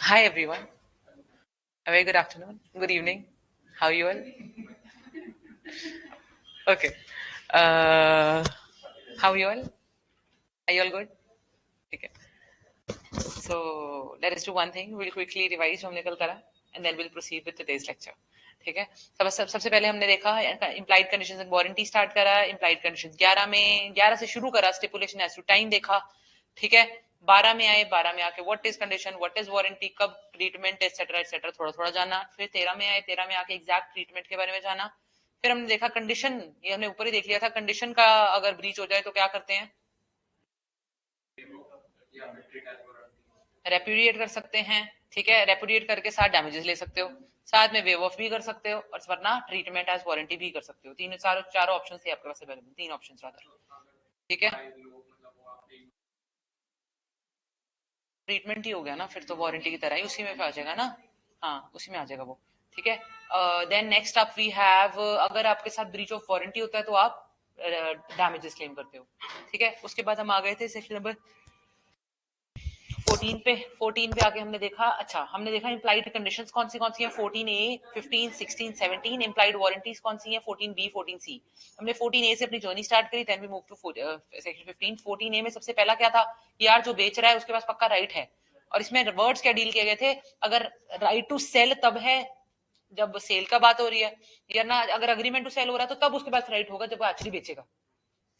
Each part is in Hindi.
Hi everyone. A very good afternoon, good evening. How are you all? Okay. Uh, how are you all? Are you all good? Okay. So let us do one thing. We'll quickly revise जो हमने कल करा, and then we'll proceed with today's lecture. ठीक है. सबसे पहले हमने देखा implied conditions and warranty start करा. Implied conditions 11 से शुरू करा. Stipulation as to time देखा. ठीक है. 12 में आए, 12 में आके what is condition, what is warranty, कब treatment etc थोड़ा थोड़ा जाना. फिर 13 में आए, 13 में आके exact treatment के बारे में जाना. फिर हमने देखा कंडीशन, ये हमने ऊपर ही देख लिया था. कंडीशन का अगर ब्रीच हो जाए तो क्या करते हैं? रेप्यूडिएट कर सकते हैं. ठीक है. रेप्यूडिएट करके साथ डैमेजेस ले सकते हो, साथ में वेव ऑफ भी कर सकते हो, और वरना ट्रीटमेंट एज वारंटी भी कर सकते हो. तीन चारों ऑप्शन थे आपके पास अवेलेबल. तीन ऑप्शन रादर. ठीक है. ट्रीटमेंट ही हो गया ना, फिर तो वारंटी की तरह ही उसी में आ जाएगा ना. हाँ, उसी में आ जाएगा वो. ठीक है. Then next up we have, अगर आपके साथ ब्रीच ऑफ वारंटी होता है तो आप डैमेजेस क्लेम करते हो. ठीक है. उसके बाद हम आ गए थे सेक्शन नंबर 14 पे आके हमने देखा. अच्छा, हमने देखा इम्प्लाइड कंडीशंस कौन सी हैं. 14A, 15, 16, 17. इम्प्लाइड वारंटीज कौन सी हैं. 14B, 14C. हमने 14A से अपनी जर्नी स्टार्ट करी. Then we move to section 15. 14A में सबसे पहला क्या था. यार जो बेच रहा है उसके पास पक्का राइट है. और इसमें वर्ड्स क्या डील किए गए थे. अगर राइट टू सेल तब है जब सेल का बात हो रही है, या ना अगर अग्रीमेंट टू सेल हो रहा है तो तब उसके पास राइट होगा जब वो एक्चुअली बेचेगा.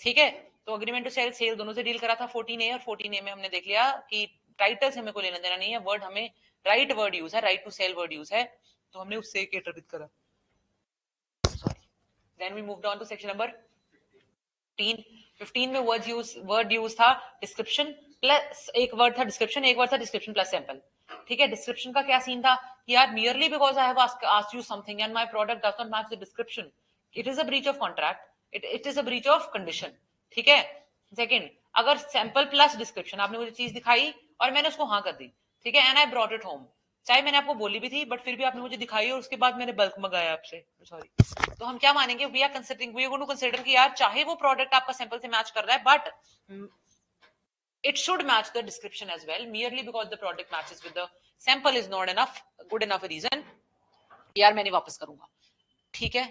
ठीक है. तो अग्रीमेंट टू सेल सेल दोनों से डील करा था 14A. और 14A में हमने देख लिया कि टाइटल से हमें कोई लेना देना नहीं है. वर्ड हमें राइट वर्ड यूज है, right to sell word use है, तो हमने उससे केटर विद करा. Sorry. Then we moved on to section number 15. 15 में वर्ड यूज था डिस्क्रिप्शन प्लस, एक वर्ड था डिस्क्रिप्शन, एक वर्ड था डिस्क्रिप्शन प्लस सैंपल. ठीक है. डिस्क्रिप्शन का क्या सीन था कि यार merely because I have asked you something and my product does not match the description, it is a breach of contract, it is a breach of condition. ठीक है. सेकंड, अगर सैंपल प्लस डिस्क्रिप्शन, आपने मुझे चीज दिखाई और मैंने उसको हाँ कर दी. ठीक है. And I brought it home, चाहे मैंने आपको बोली भी थी बट फिर भी आपने मुझे दिखाई और उसके बाद मैंने बल्क मंगाया आपसे. सॉरी. तो हम क्या मानेंगे, we are considering, we are going to consider कि यार चाहे वो प्रोडक्ट आपका सैंपल से मैच कर रहा है but it should match the description as well. Merely because the product matches with the sample is not enough good enough a reason. यार मैं नहीं वापस करूंगा. ठीक है.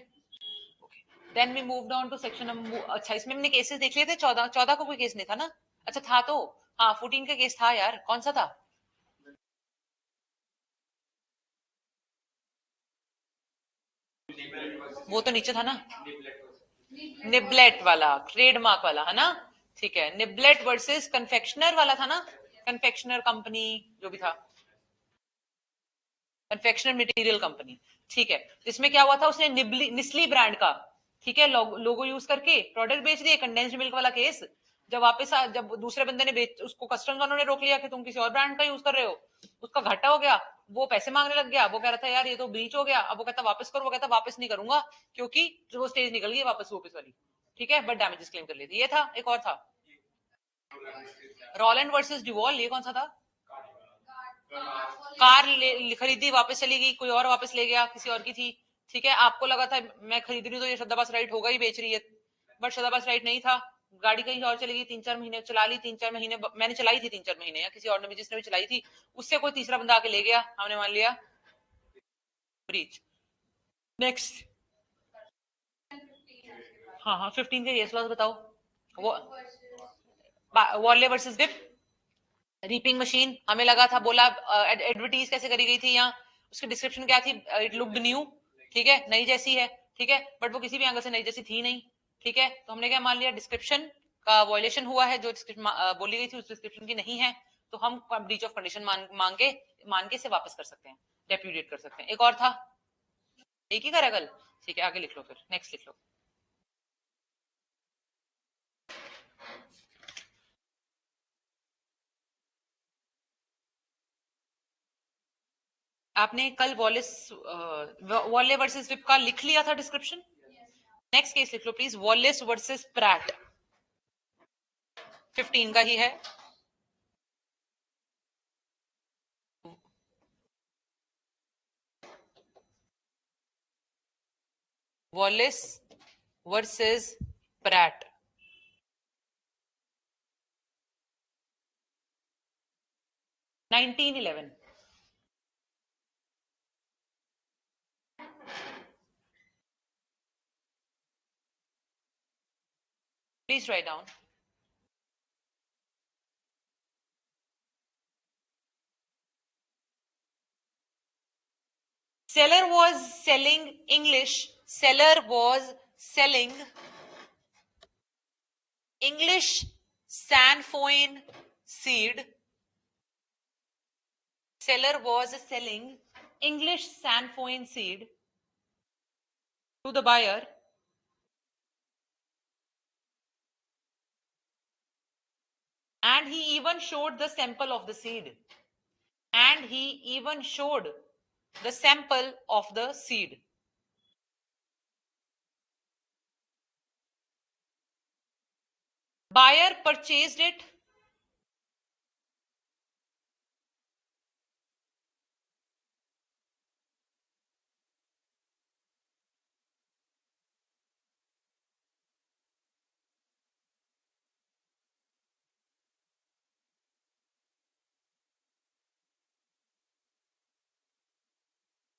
Then we moved on to section. अच्छा, इसमें हमने केसेस देख लिए थे. 14 को कोई केस नहीं था ना. अच्छा था तो, हाँ 14 का केस था यार. कौन सा था. वो तो नीचे था ना. निब्लेट वाला, ट्रेडमार्क वाला है ना. ठीक है. निब्लेट वर्सेस कन्फेक्शनर वाला था ना. कन्फेक्शनर कंपनी जो भी था, कन्फेक्शनर मटेरियल कंपनी. ठीक है. इसमें क्या हुआ था, उसने निस्ली ब्रांड का, ठीक है, लोगो यूज करके प्रोडक्ट बेच दिए. कंडेंस्ड मिल्क वाला केस, जब वापस जब दूसरे बंदे ने बेच, उसको कस्टम्स वालों ने रोक लिया कि तुम किसी और ब्रांड का यूज कर रहे हो. उसका घाटा हो गया, वो पैसे मांगने लग गया. वो कह रहा था यार ये तो ब्रीच हो गया. अब वो कहता वापस करो, वो कहता वापस नहीं करूंगा क्योंकि जो वो स्टेज निकल गई वापस वापस वाली. ठीक है. बट डैमेजेस क्लेम कर लेती. ये था. एक और था रॉलैंड वर्सेस डिवॉल. ये कौन सा था. कार खरीदी, वापस चली गई, कोई और वापस ले गया, किसी और की थी. ठीक है. आपको लगा था मैं खरीद रही हूँ तो ये शब्दाबास राइट होगा ही, बेच रही है, बट शब्दाबास राइट नहीं था. गाड़ी कहीं और चली गई. 3-4 महीने चला ली. 3-4 महीने मैंने चलाई थी, 3-4 महीने, या किसी और ने भी, जिसने भी चलाई थी, उससे कोई तीसरा बंदा आके ले गया, हमने मान लिया ब्रीच. नेक्स्ट. हाँ हाँ 15 के केस लॉस बताओ. वो वॉले वर्सेस विप. रीपिंग मशीन, हमें लगा था, बोला एडवर्टीज कैसे करी गई थी यहाँ, उसकी डिस्क्रिप्शन क्या थी. It looked new. ठीक है. नई जैसी है. ठीक है. बट वो किसी भी एंगल से नई जैसी थी नहीं. ठीक है. तो हमने क्या मान लिया, डिस्क्रिप्शन का वॉयलेशन हुआ है, जो बोली गई थी उस डिस्क्रिप्शन की नहीं है, तो हम ब्रीच ऑफ कंडीशन मान के से वापस कर सकते हैं, रेप्यूडिएट कर सकते हैं. एक और था. एक ही करा कल. ठीक है. आगे लिख लो, फिर नेक्स्ट लिख लो. आपने कल वॉले वर्सेस विप का लिख लिया था डिस्क्रिप्शन. नेक्स्ट केस लिख लो प्लीज. Wallis versus Pratt. 15 का ही है. Wallis versus Pratt. 1911. Please write down. Seller was selling English. Seller was selling English Sanfoin seed. Seller was selling English Sanfoin seed to the buyer. And he even showed the sample of the seed. And he even showed the sample of the seed. Buyer purchased it.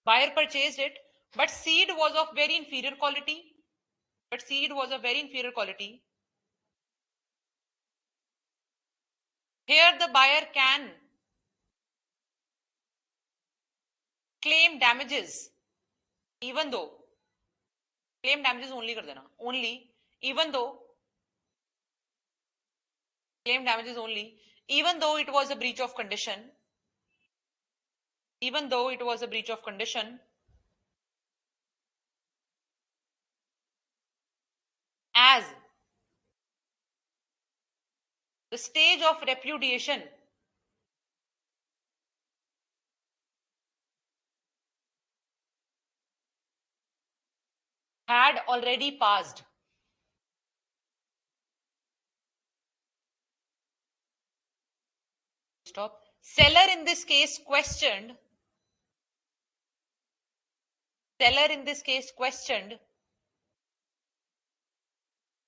Buyer purchased it, but seed was of very inferior quality. But seed was of very inferior quality. Here the buyer can claim damages, even though claim damages only कर देना, only even though claim damages only even though it was a breach of condition, even though it was a breach of condition, as the stage of repudiation had already passed. Stop. Seller in this case questioned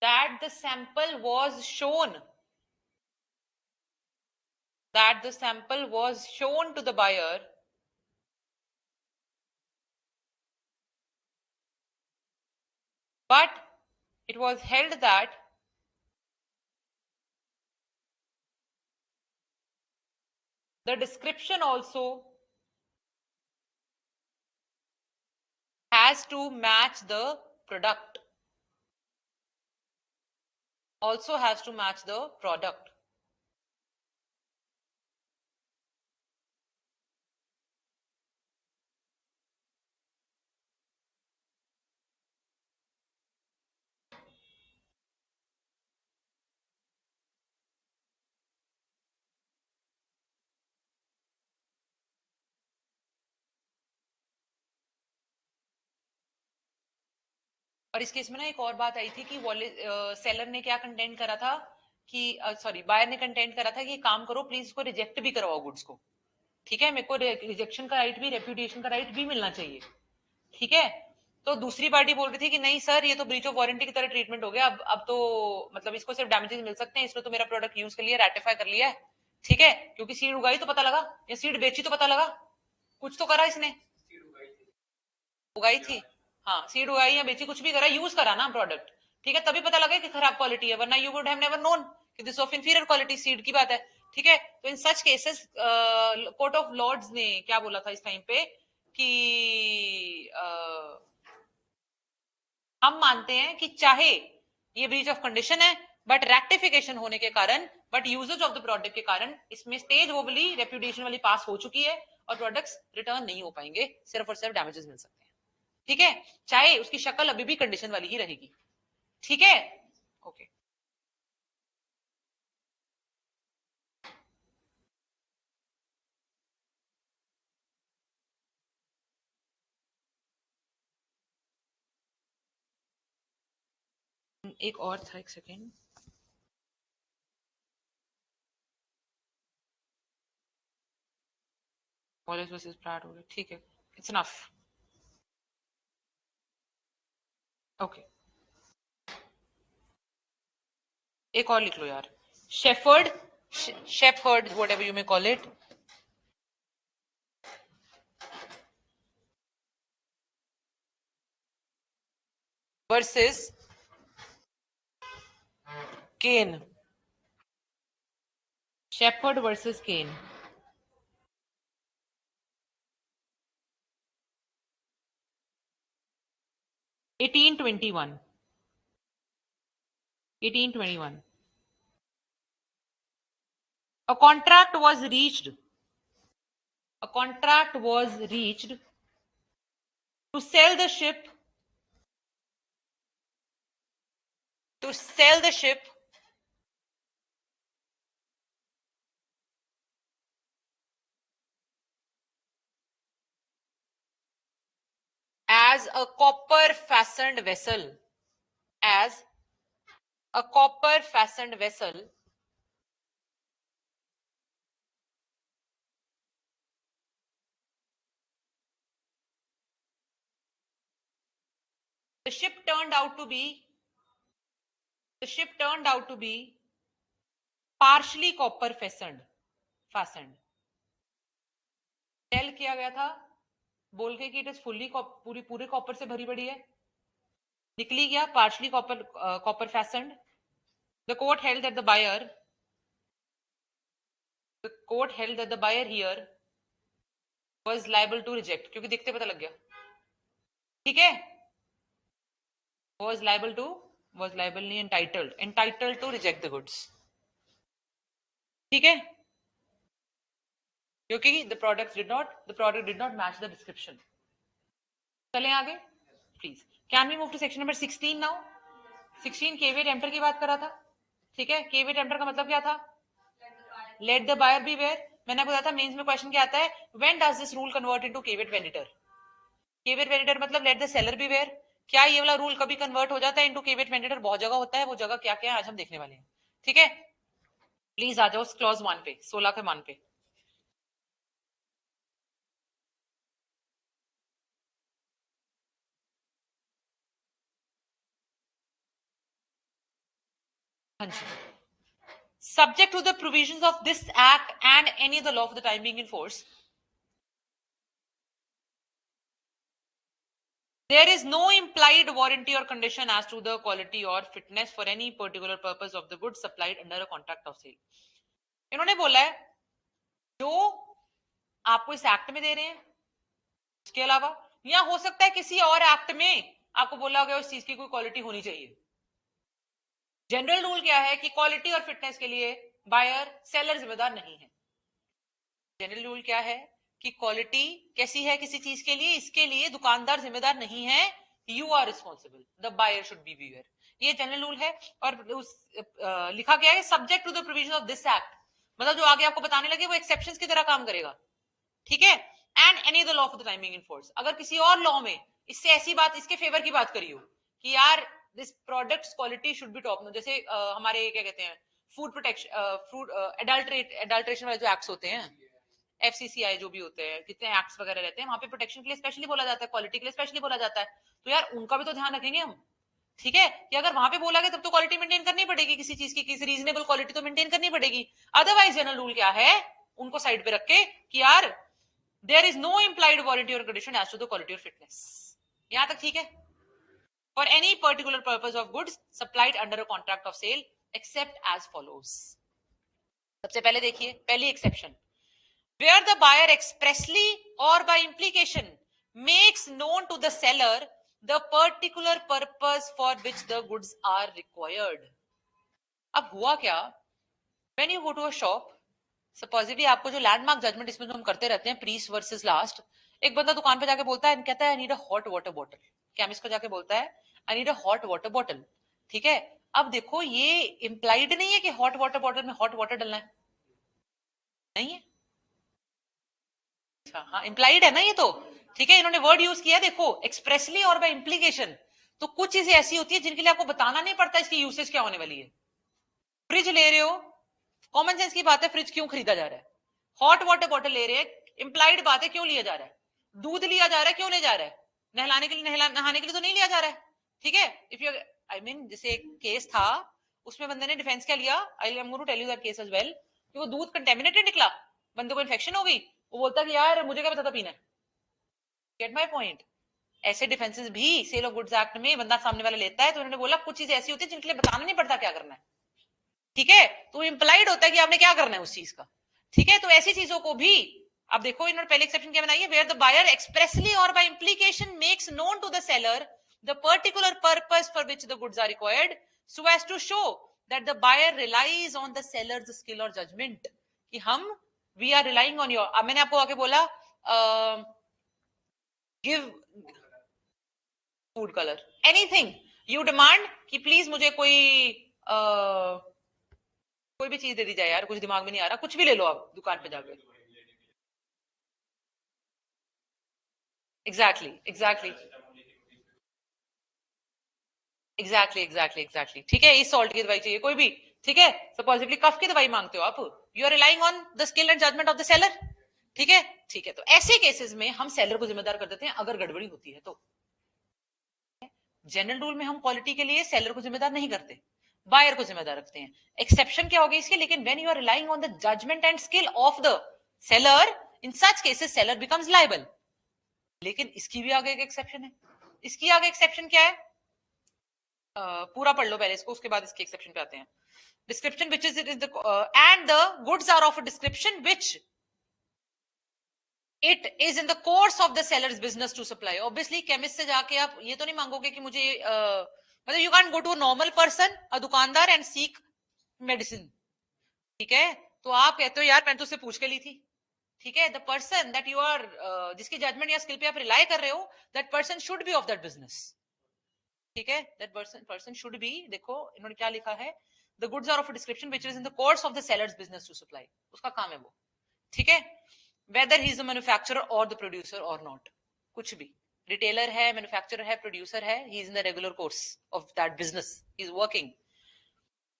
that the sample was shown to the buyer, but it was held that the description also has to match the product. Also has to match the product. और इस केस में ना एक और बात आई थी कि सेलर ने क्या कंटेंट करा था कि सॉरी बायर ने कंटेंट करा था कि काम करो प्लीज इसको रिजेक्ट भी करवाओ गुड्स को, ठीक है, मेरे को रिजेक्शन का राइट भी रेप्यूटेशन का राइट भी मिलना चाहिए, ठीक है। तो दूसरी पार्टी बोल रही थी कि नहीं सर ये तो ब्रीच ऑफ वारंटी की तरह ट्रीटमेंट हो गया, अब तो मतलब इसको सिर्फ डैमेजेस मिल सकते हैं, इसने तो मेरा प्रोडक्ट यूज कर लिया, रेटिफाई कर लिया है, ठीक है, क्योंकि सीड उगाई तो पता लगा या सीड बेची तो पता लगा, कुछ तो करा इसने, उगाई थी, हाँ सीड उगाई या बेची कुछ भी करा, यूज करा ना प्रोडक्ट, ठीक है, तभी पता लगा कि खराब क्वालिटी है, वरना you would have never known कि this of inferior quality, seed की बात है, ठीक है। तो in such cases court of Lords ने क्या बोला था इस टाइम पे कि हम मानते हैं कि चाहे ये ब्रीच ऑफ कंडीशन है बट रेक्टिफिकेशन होने के कारण, but usages of the product के कारण इसमें स्टेज वो वाली रेप्यूटेशन वाली पास हो चुकी है और प्रोडक्ट्स रिटर्न नहीं हो पाएंगे, सिर्फ और सिर्फ डैमेजेस मिल सकते हैं, ठीक है, चाहे उसकी शक्ल अभी भी कंडीशन वाली ही रहेगी, ठीक है, ओके। एक और था, एक सेकेंड, कॉलेज वर्सेस प्राट हो गया, ठीक है, इट्स इनफ, ओके। एक और लिख लो यार, Shepherd, Shepherd whatever you may call it, versus Kane, Shepherd versus Kane. 1821, 1821. A contract was reached. A contract was reached to sell the ship. To sell the ship as a copper fastened vessel. As a copper fastened vessel the ship turned out to be partially copper fastened. Tell किया गया था बोल के कि इट इज फुल्ली पूरे कॉपर से भरी पड़ी है, निकली गया partially copper fastened. The court held that the buyer here was liable to reject, क्योंकि देखते पता लग गया, ठीक है, was liable नहीं, entitled to reject the goods, ठीक है, क्योंकि the product did not match the description. चलें आगे please. Can we move to section number 16 now. 16 caveat tempter की बात कर रहा था, ठीक है। केवे टेम्पटर का मतलब क्या था? Let the buyer beware. मैंने बताया था मेंस में क्वेश्चन क्या आता है, when does this rule convert into caveat venditor. Caveat venditor मतलब let the seller beware. क्या ये वाला रूल कभी कन्वर्ट हो जाता है इनटू केवेट वेनिटर? बहुत जगह होता है, वो जगह क्या क्या है आज हम देखने वाले हैं, ठीक है। प्लीज आ जाओ क्लॉज 1 पे, 16 के मान पे। हाँ जी। Subject to the provisions of this act and any other law of the time being in force, there is no implied warranty or condition as to the quality or fitness for any particular purpose of the goods supplied under a contract of sale. इन्होंने बोला है जो आपको इस एक्ट में दे रहे हैं, इसके अलावा या हो सकता है किसी और एक्ट में आपको बोला गया उस चीज की कोई क्वालिटी होनी चाहिए। जनरल रूल क्या है कि क्वालिटी और फिटनेस के लिए बायर सेलर जिम्मेदार नहीं है। जनरल रूल क्या है कि क्वालिटी कैसी है किसी चीज के लिए, इसके लिए दुकानदार जिम्मेदार नहीं है, you are responsible, the buyer should be beware, ये जनरल रूल है। और लिखा गया है subject to the provision of this act, मतलब जो आगे आपको बताने लगे वो एक्सेप्शंस की तरह काम करेगा, ठीक है। And any the law of the timing in force, अगर किसी और लॉ में इससे ऐसी बात इसके फेवर की बात करी हो कि यार this products quality should be top, जैसे हमारे क्या कहते हैं फूड प्रोटेक्शन फूड एडल्ट्रेशन वाले जो एक्ट्स होते हैं, एफसीसीआई जो भी होते हैं, कितने एक्ट्स वगैरह रहते हैं, वहां पे प्रोटेक्शन के लिए स्पेशली बोला जाता है, क्वालिटी के लिए स्पेशली बोला जाता है, तो यार उनका भी तो ध्यान रखेंगे हम, ठीक है, कि अगर वहां पे बोला गया तब तो क्वालिटी मेंटेन करनी पड़ेगी किसी चीज की, किसी रीजनेबल क्वालिटी तो मेंटेन करनी पड़ेगी। अदरवाइज जनरल रूल क्या है उनको साइड पे रख के कि यार there is no implied warranty और condition as to the quality और फिटनेस, यहां तक ठीक है। For any particular purpose of goods supplied under a contract of sale except as follows. सबसे पहले देखिए पहली exception, where the buyer expressly or by implication makes known to the seller the particular purpose for which the goods are required. अब हुआ क्या, when you go to a shop, supposedly आपको जो लैंडमार्क जजमेंट इसमें जो हम करते रहते हैं प्रीस्ट वर्सेस लास्ट, एक बंदा दुकान पे जाके बोलता है, कहता है आई need a hot water bottle, chemist को जाके बोलता है आई need a hot water bottle, ठीक है। अब देखो ये इंप्लाइड नहीं है कि हॉट वाटर बॉटल में हॉट वाटर डलना है, नहीं है, अच्छा हाँ इंप्लाइड है ना ये तो, ठीक है। इन्होंने वर्ड यूज किया देखो एक्सप्रेसली और बाय इंप्लीकेशन, तो कुछ चीजें ऐसी होती है जिनके लिए आपको बताना नहीं पड़ता इसकी यूसेज क्या होने वाली है। फ्रिज ले रहे हो, कॉमन सेंस की बात है, फ्रिज क्यों खरीदा जा रहा है। हॉट वाटर बॉटल ले रहे हैं, इंप्लाइड बात है क्यों लिया जा रहा है। दूध लिया जा रहा है, क्यों ले जा रहा है, नहलाने के लिए, नहाने के लिए तो नहीं लिया जा रहा है, ठीक है। इफ यू आई मीन जैसे एक केस था उसमें बंदे ने डिफेंस क्या लिया, I am going to tell you that case as well, कि वो दूध कंटेमिनेटेड निकला, बंदे को इन्फेक्शन हो गई, वो बोलता कि यार मुझे क्या पता था पीना है, गेट माय पॉइंट। ऐसे डिफेंसेस भी सेल ऑफ गुड्स एक्ट में बंदा सामने वाला लेता है, तो उन्होंने बोला कुछ चीजें ऐसी होती है जिनके लिए बताना नहीं पड़ता क्या करना है, ठीक है, तो इंप्लाइड होता है कि आपने क्या करना है उस चीज का। ठीक है, तो ऐसी चीजों को भी अब देखो, इन्होंने पहले एक्सेप्शन क्या बनाई है, वेयर द बायर एक्सप्रेसली और by implication makes known to the seller the particular purpose for which the goods are required so as to show that the buyer relies on the seller's skill और जजमेंट, कि हम we are relying on your, अब मैंने आपको आके बोला give food colour anything, you demand कि प्लीज मुझे कोई भी चीज दे दी जाए यार, कुछ दिमाग में नहीं आ रहा, कुछ भी ले लो आप दुकान पे जाकर। एग्जैक्टली एग्जैक्टली एग्जैक्टली ठीक है, इस सॉल्ट की दवाई चाहिए कोई भी, ठीक है, सपोजिबली कफ की दवाई मांगते हो आप, you are relying on the skill and judgment of the seller. ठीक है, ठीक है, तो ऐसे केसेस में हम सेलर को जिम्मेदार कर देते हैं अगर गड़बड़ी होती है तो। जनरल रूल में हम क्वालिटी के लिए सेलर को जिम्मेदार नहीं करते, बायर को जिम्मेदार रखते हैं। एक्सेप्शन क्या होगी इसके, लेकिन when you are relying on the judgment and skill of the seller, in such cases seller becomes liable. लेकिन इसकी भी आगे एक एक्सेप्शन है, इसकी आगे एक्सेप्शन क्या है, पूरा पढ़ लो पहले इसको, उसके बाद इसके एक्सेप्शन पे आते हैं। Description which is it is the and the goods are of a description which it is in the course of the seller's business to supply. Obviously chemist से जाके आप ये तो नहीं मांगोगे कि मुझे मतलब you can go to normal person a दुकानदार एंड सीक मेडिसिन। ठीक है, तो आप कहते हो यार मैंने तो उससे पूछ के ली थी। ठीक है, the person that you are जिसकी जजमेंट या स्किल पे आप रिलाई कर रहे हो, that person should be of that business. ठीक है, दैट पर्सन शुड बी, देखो इन्होंने क्या लिखा है, the goods are of description which is in the course of the seller's business to supply, उसका काम है वो। ठीक है, whether he is a manufacturer और द प्रोड्यूसर और नॉट, कुछ भी, रिटेलर है, मैन्युफैक्चरर है, प्रोड्यूसर है, he is in the regular course of that business, he is working.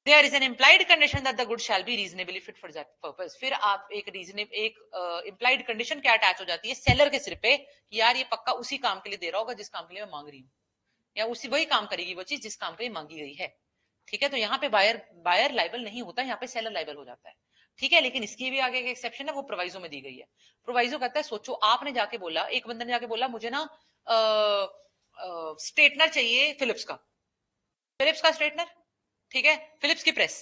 There is an implied condition that the good shall be reasonably fit for that purpose. फिर आप एक इम्प्लाइड कंडीशन क्या अटैच हो जाती है सेलर के सिर पे, कि यार ये पक्का उसी काम के लिए दे रहा होगा जिस काम के लिए मैं मांग रही हूँ, या उसी वही काम करेगी वो चीज जिस काम के लिए मांगी गई है। ठीक है, तो यहाँ पे बायर बायर लाइबल नहीं होता, यहाँ पे सेलर लाइबल हो जाता है। ठीक है, लेकिन इसकी भी आगे एक एक्सेप्शन है, वो प्रोवाइजो में दी गई है। प्रोवाइजो कहता है, सोचो आपने जाके बोला, एक बंदे ने जाके बोला मुझे ना स्ट्रेटनर चाहिए फिलिप्स का, फिलिप्स का स्ट्रेटनर, ठीक है, फिलिप्स की प्रेस।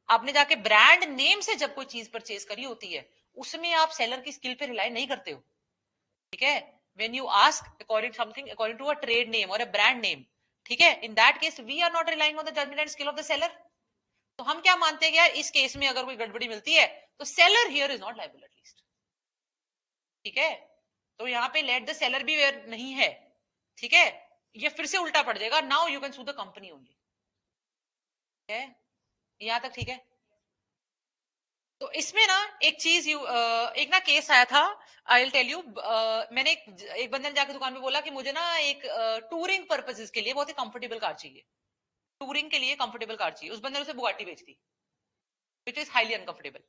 आपने जाके ब्रांड नेम से जब कोई चीज परचेज करी होती है, उसमें आप सेलर की स्किल पे रिलाई नहीं करते हो। ठीक है, when you ask according something according to a trade name or a brand name, ठीक है, in that case we are not relying on the judgment and skill of the seller। तो हम क्या मानते हैं कि यार इस केस में अगर कोई गड़बड़ी मिलती है तो seller here is not liable at least. ठीक है, तो यहाँ पे let the seller beware नहीं है। ठीक है, ये फिर से उल्टा पड़ जाएगा, now you can sue the company only. है, यहां तक ठीक है। तो इसमें ना एक चीज एक ना केस आया था, आई विल टेल यू। मैंने एक बंदे ने जाकर दुकान में बोला कि मुझे ना एक टूरिंग पर्पसेस के लिए बहुत ही कंफर्टेबल कार चाहिए, टूरिंग के लिए कंफर्टेबल कार चाहिए। उस बंदे ने उसे बुगाटी बेच दी विच इज हाईली अनकंफर्टेबल।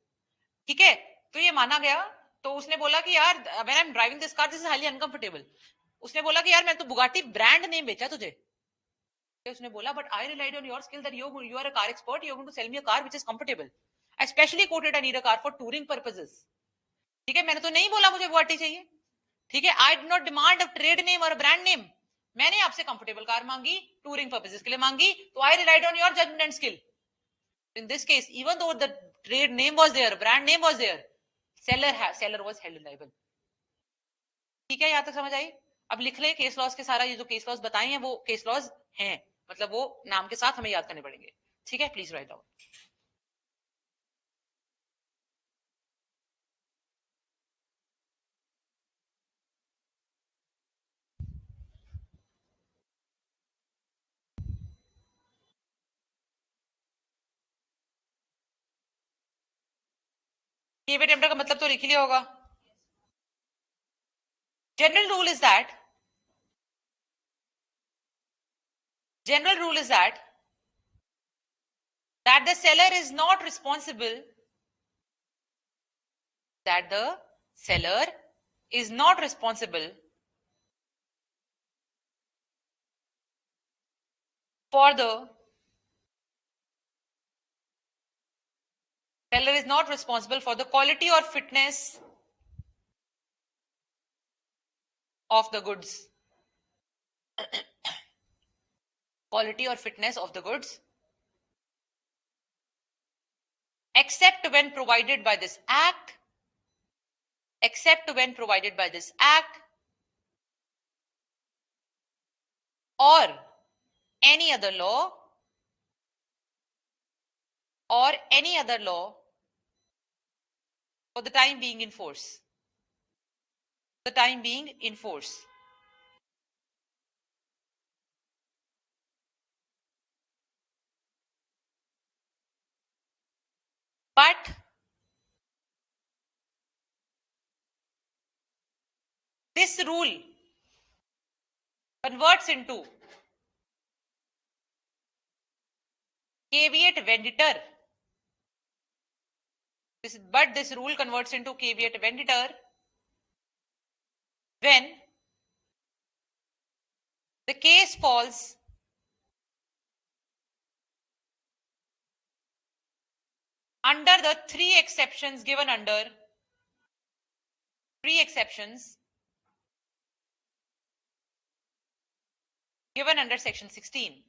ठीक है, तो ये माना गया। तो उसने बोला कि यार when I am driving this car this is highly uncomfortable. उसने बोला कि यार मैं तो बुगाटी ब्रांड नेम बेचा तुझे। तो उसने बोला but I relied on your skill that you are a car expert, you are going to sell me a car which is comfortable. I specially quoted I need a car for touring purposes. ठीक है, मैंने तो नहीं बोला मुझे बुगाटी चाहिए। ठीक है, I did not demand a trade name और ब्रांड नेम। मैंने आपसे कंफर्टेबल कार मांगी, टूरिंग पर्पसेस के लिए मांगी, तो I relied on your judgement and skill. In this case, even though the trade name was there, brand name was there, seller was held liable। ठीक है, यहां तक समझ आई। अब लिख ले केस लॉज के, सारा ये जो केस लॉज बताए हैं वो केस लॉज हैं, मतलब वो नाम के साथ हमें याद करने पड़ेंगे। ठीक है, प्लीज राइट डाउन। ये टेम्पटर का मतलब तो लिख लिया होगा। General rule is that, general rule is that the seller is not responsible, that the seller is not responsible for the seller is not responsible for the quality or fitness of the goods, quality or fitness of the goods except when provided by this act, except when provided by this act or any other law, or any other law for the time being in force. The time being in force. But this rule converts into caveat venditor. But this rule converts into caveat venditor when the case falls under the three exceptions given under section 16.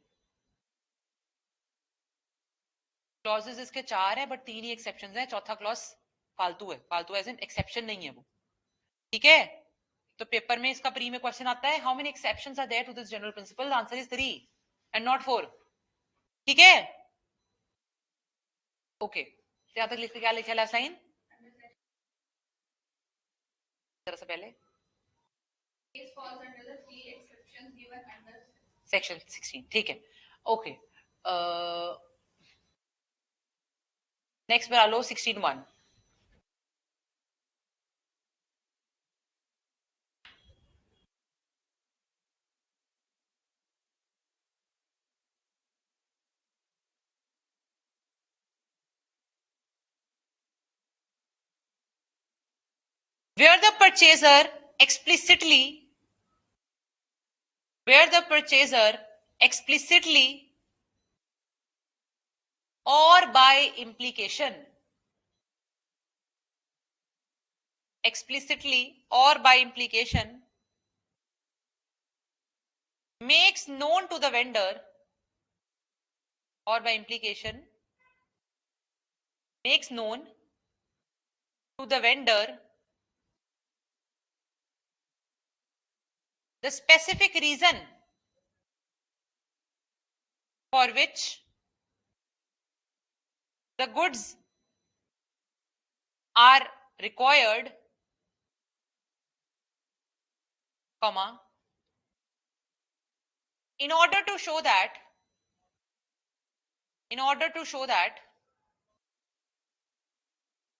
Clauses इसके चार है बट तीन ही एक्सेप्शंस है, चौथा क्लॉज फालतू है, फालतू एज एन एक्सेप्शन नहीं है वो, ठीक है। तो पेपर में इसका प्री में क्वेश्चन आता है, how many exceptions are there to this general principle, answer is 3 and not 4, ठीक है। ओके, यहां तक लिख के क्या लिखा है लास्ट लाइन, जरा सा पहले सेक्शन 16, ठीक है। ओके, नेक्स्ट बना लो 16(1). where the purchaser explicitly or by implication makes known to the vendor or by implication makes known to the vendor the specific reason for which the goods are required, comma, in order to show that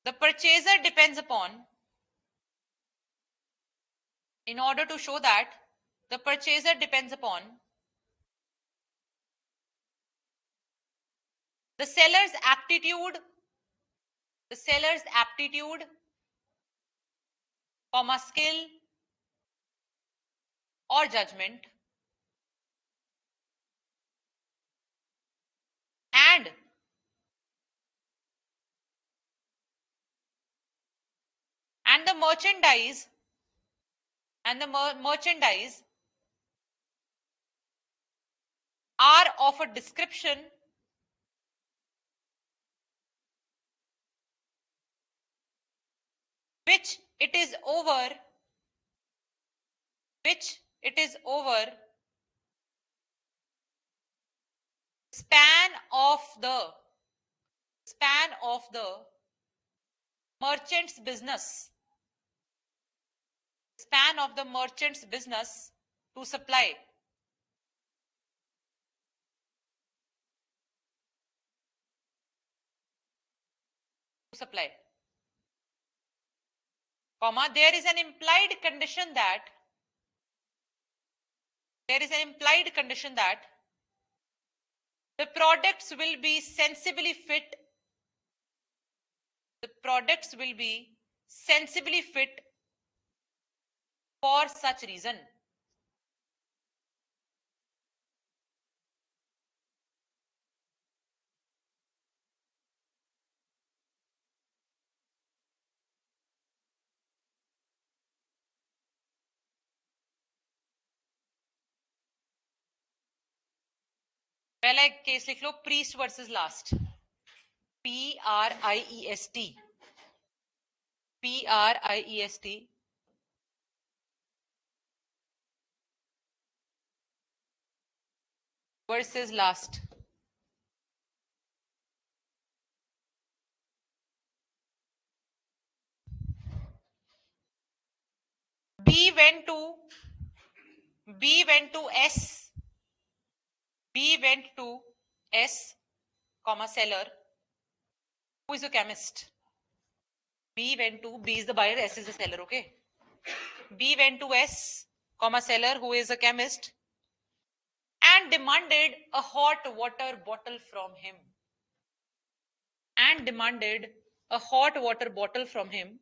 the purchaser depends upon the seller's aptitude, comma, skill or judgment, and the merchandise are of a description which it is over span of the merchant's business to supply. Comma, there is an implied condition that the products will be sensibly fit for such reason. पहला एक केस लिख लो, Priest versus Last. Priest. Priest. Versus last. B went to S. B went to S, comma seller, who is a chemist. B is the buyer, S is the seller, okay? B went to S, comma seller, who is a chemist, and demanded a hot water bottle from him. And demanded a hot water bottle from him.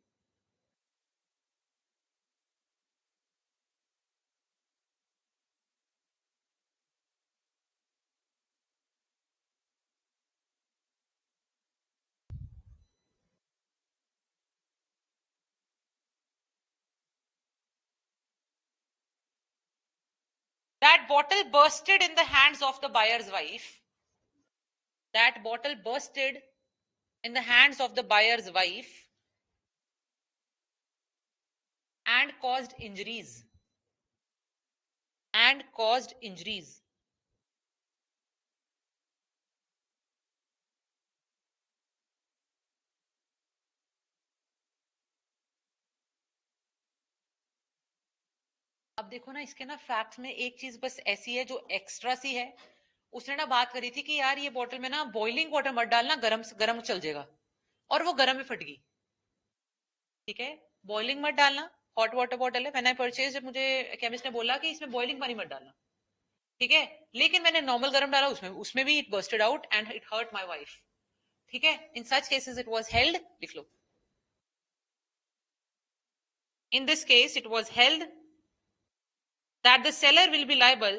That bottle bursted in the hands of the buyer's wife. That bottle bursted in the hands of the buyer's wife and caused injuries. And caused injuries. अब देखो ना, इसके ना फैक्ट्स में एक चीज बस ऐसी है जो एक्स्ट्रा सी है. उसने ना बात करी थी कि यार ये बोतल में ना बॉइलिंग वाटर मत डालना, गरम गरम चल जाएगा, और वो गरम में फट गई. ठीक है, बॉइलिंग मत डालना, हॉट वाटर बॉटल है. व्हेन आई परचेज, जब मुझे केमिस्ट ने बोला कि इसमें बॉइलिंग पानी मत डालना, ठीक है, लेकिन मैंने नॉर्मल गरम डाला, उसमें उसमें भी it bursted out and it hurt my wife. ठीक है, in such cases it was held, लिख लो. In this case it was held that the seller will be liable,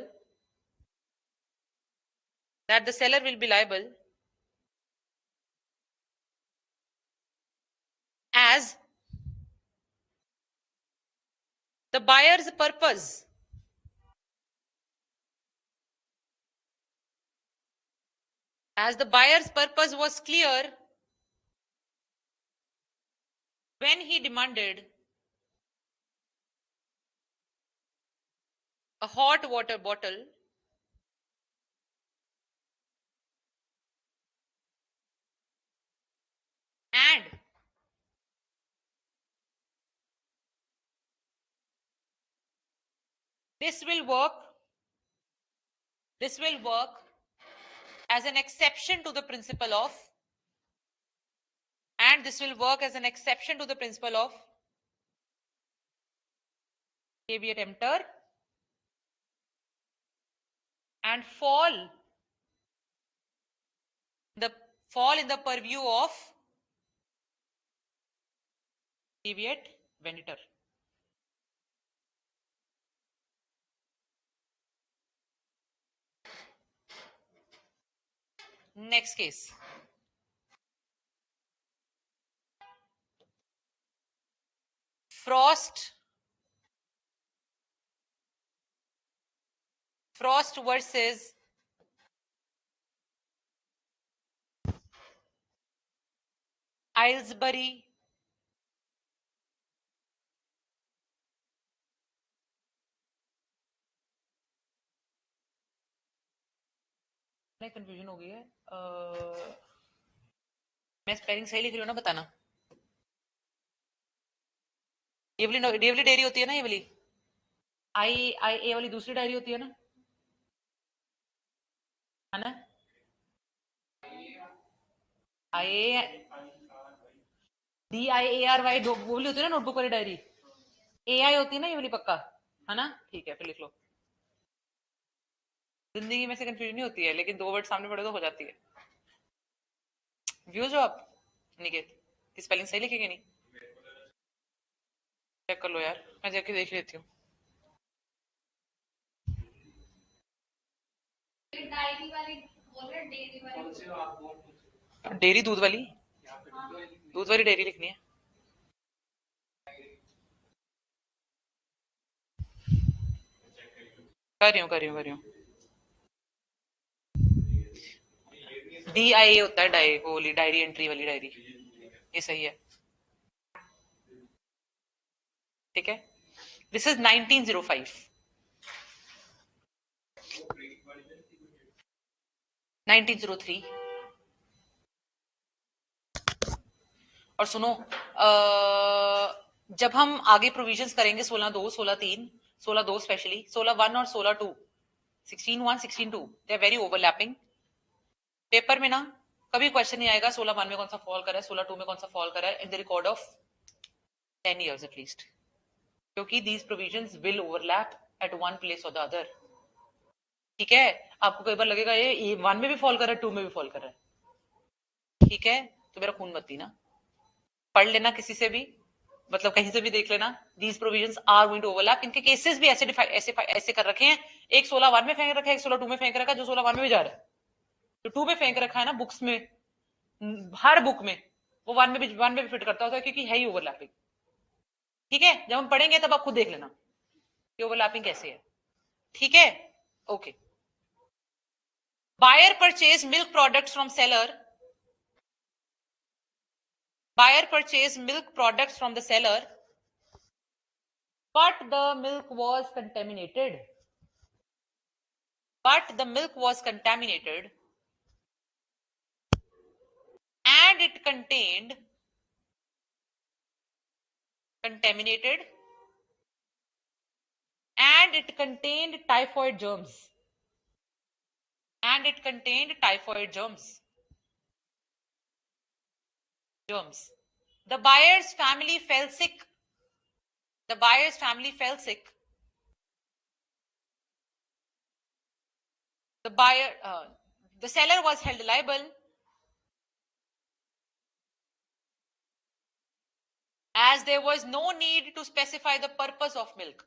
as the buyer's purpose was clear when he demanded a hot water bottle and this will work as an exception to the principle of caveat emptor and fall in the purview of caveat venditor. Next case. Frost versus Aylesbury confusion हो गई है. मैं स्पेलिंग सही लिख रही हूँ ना, बताना. ये वाली डेयरी होती है ना, ये वाली आई ए वाली दूसरी डायरी होती है ना, है ना. आई DIARY वो वाली होती है ना, नोटबुक वाली डायरी. AI होती है ना ये वाली, पक्का है ना. ठीक है, फिर लिख लो. जिंदगी में से कंफ्यूजन नहीं होती है, लेकिन दो वर्ड सामने पड़े तो हो जाती है. व्यूज हो आप निकेत की स्पेलिंग सही लिखेगी नहीं? चेक कर लो यार, मैं जाके देख लेती हूँ. डेयरी दूध वाली डेयरी लिखनी है. कर रही हूँ. DIA होता है, डायरी, वो वाली डायरी, एंट्री वाली डायरी। ये सही है, ठीक है। This is 1905। 1903। और सुनो, जब हम आगे प्रोविजंस करेंगे 16(2), 16(3), 16(2) स्पेशली, 16(1) और 16(2), 16(1), 16(2), they are very overlapping. Paper में ना कभी क्वेश्चन नहीं आएगा 16(1) में कौन सा फॉल कर रहा है, 16(2) में कौन सा फॉल कर रहा है, in the record of 10 years at least, क्योंकि these provisions will overlap at one place और द अदर, ठीक है। आपको कई बार लगेगा ये 1 में भी फॉल कर रहा है, 2 में भी फॉल कर रहा है, ठीक है। तो मेरा खून मत पीना, पढ़ लेना किसी से भी, मतलब कहीं से भी देख लेना, these provisions are going to overlap. इनके केसेस भी ऐसे ऐसे ऐसे कर रखे हैं, एक 16(1) में फेंक रखा है, एक 16(2) में फेंक रखा है, जो 16(1) में भी जा रहा है, जो 2 में फेंक रखा है ना बुक्स में, हर बुक में, वो 1 में भी फिट करता होता है, क्योंकि है ही ओवरलैपिंग, ठीक है। जब हम पढ़ेंगे तब आप खुद देख लेना कि ओवरलैपिंग कैसे है, ठीक है, okay. Buyer purchase milk products from seller. Buyer purchased milk products from the seller, but the milk was contaminated. But the milk was contaminated, and it contaminated, and it contained typhoid germs. And it contained typhoid germs. The buyer's family fell sick. The buyer's family fell sick. The seller was held liable as there was no need to specify the purpose of milk.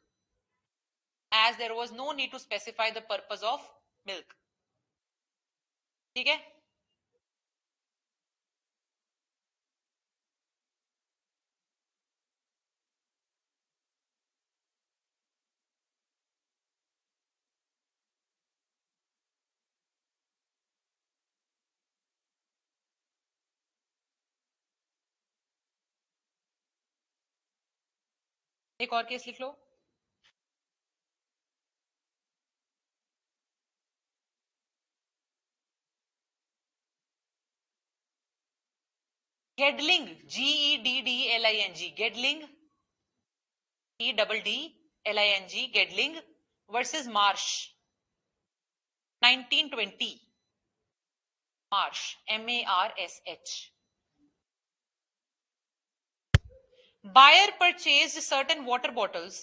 As there was no need to specify the purpose of milk. ठीक है। एक और केस लिख लो। Geddling, GEDDLING, Geddling, EDDLING, Geddling versus Marsh, 1920। Marsh, MARSH। Buyer purchased certain water bottles.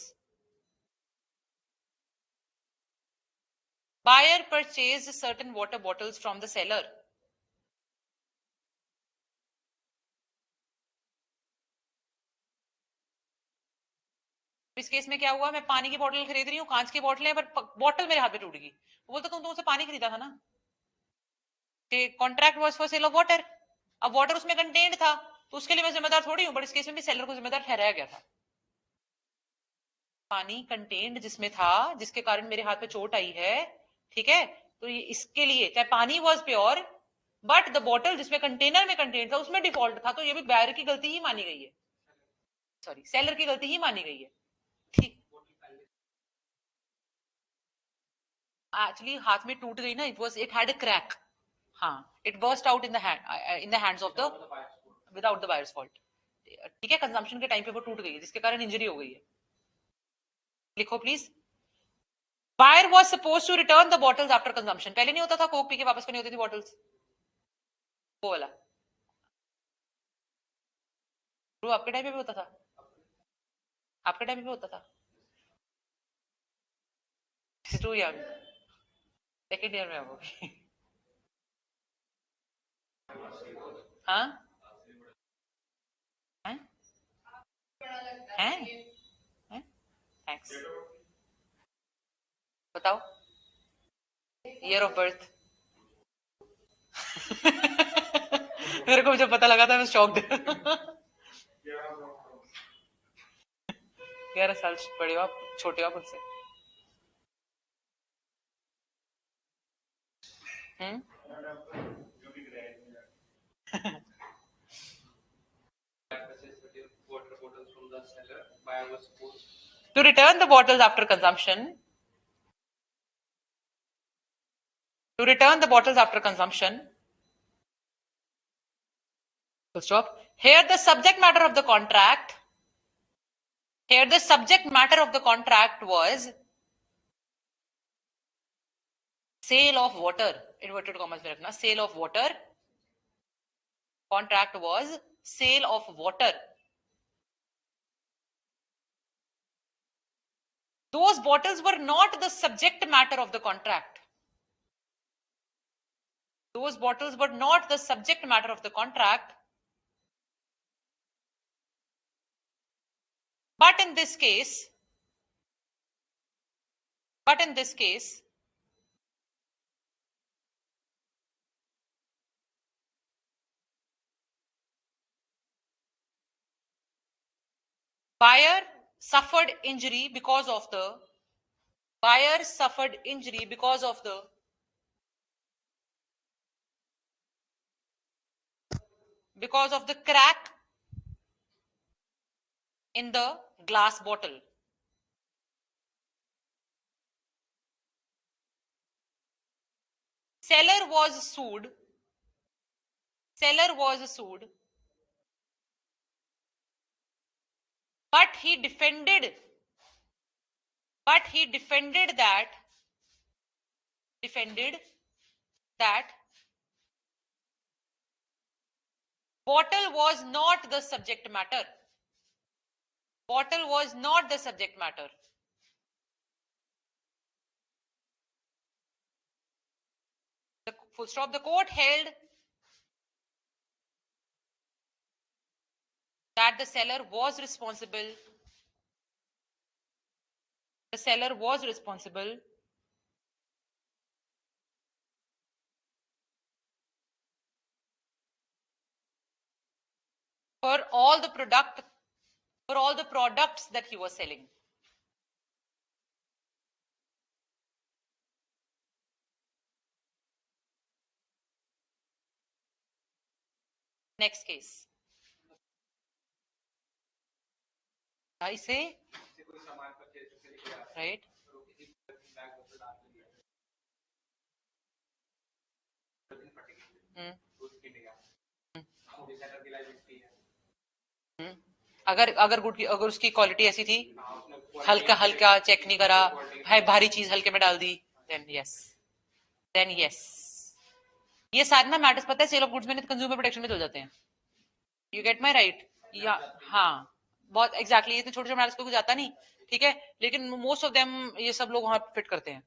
Buyer purchased certain water bottles from the seller. इस केस में क्या हुआ, मैं पानी की बोतल खरीद रही हूँ, कांच की बोतल है, पर बोतल मेरे हाथ में टूट गई, वो बोलता तुम तुमसे पानी खरीदा था ना, contract was for sale of water. अब वाटर उसमें कंटेन्ड था, तो उसके लिए मैं जिम्मेदार थोड़ी हूँ, बट इस केस में भी सेलर को जिम्मेदार ठहराया गया था। पानी कंटेन्ड जिसमें था, जिसके कारण मेरे हाथ पे चोट आई है, ठीक है, तो ये इसके लिए, चाहे पानी was pure, but the bottle जिसमें कंटेनर में कंटेन्ड था उसमें डिफॉल्ट था, तो ये भी बायर की गलती ही मानी गई है, सॉरी सेलर की गलती ही मानी गई है, ठीक। एक्चुअली हाथ में टूट गई ना, इट हैड अ क्रैक, हाँ, it burst out in the hands of the, without the buyers fault, ठीक है, कंजम्पशन के टाइम पे वो टूट गई है, जिसके कारण इंजरी हो गई है। लिखो please. Buyer was suppose to return the bottles after consumption, पहले नहीं होता था कोक पी के वापस करनी होती थी बॉटल्स, वो वाला ब्रो आपके टाइम पे भी होता था, आपके टाइम पे भी होता था, टू ईयर, सेकेंड ईयर में अब हाँ, हैं हैं हैं, थैंक्स, बताओ ईयर ऑफ बर्थ। मेरे को जब पता लगा था मैं शॉक्ड। 11 साल बड़े हो आप, छोटे हो आप उनसे। हम्म, To return the bottles after consumption. To return the bottles after consumption. Full stop. Here the subject matter of the contract. Here the subject matter of the contract was sale of water. Inverted commas में रखना. Sale of water. Contract was sale of water. Those bottles were not the subject matter of the contract. Those bottles were not the subject matter of the contract. But in this case, buyer suffered injury because of the crack in the glass bottle. Seller was sued, but he defended that bottle was not the subject matter. The full stop. The court held that the seller was responsible. For all the products that he was selling. Next case. I say, right? अगर उसकी क्वालिटी ऐसी थी, हल्का चेक नहीं करा, भारी चीज हल्के में डाल दी, then yes. ये सारे ना मैटर्स पता है सेल ऑफ गुड्स में कंज्यूमर प्रोटेक्शन में चल जाते हैं. You get my right. या हाँ, बहुत एग्जैक्टली. ये तो छोटे छोटे मैटर्स को कुछ आता नहीं, ठीक है, लेकिन मोस्ट ऑफ देम ये सब लोग वहां फिट करते हैं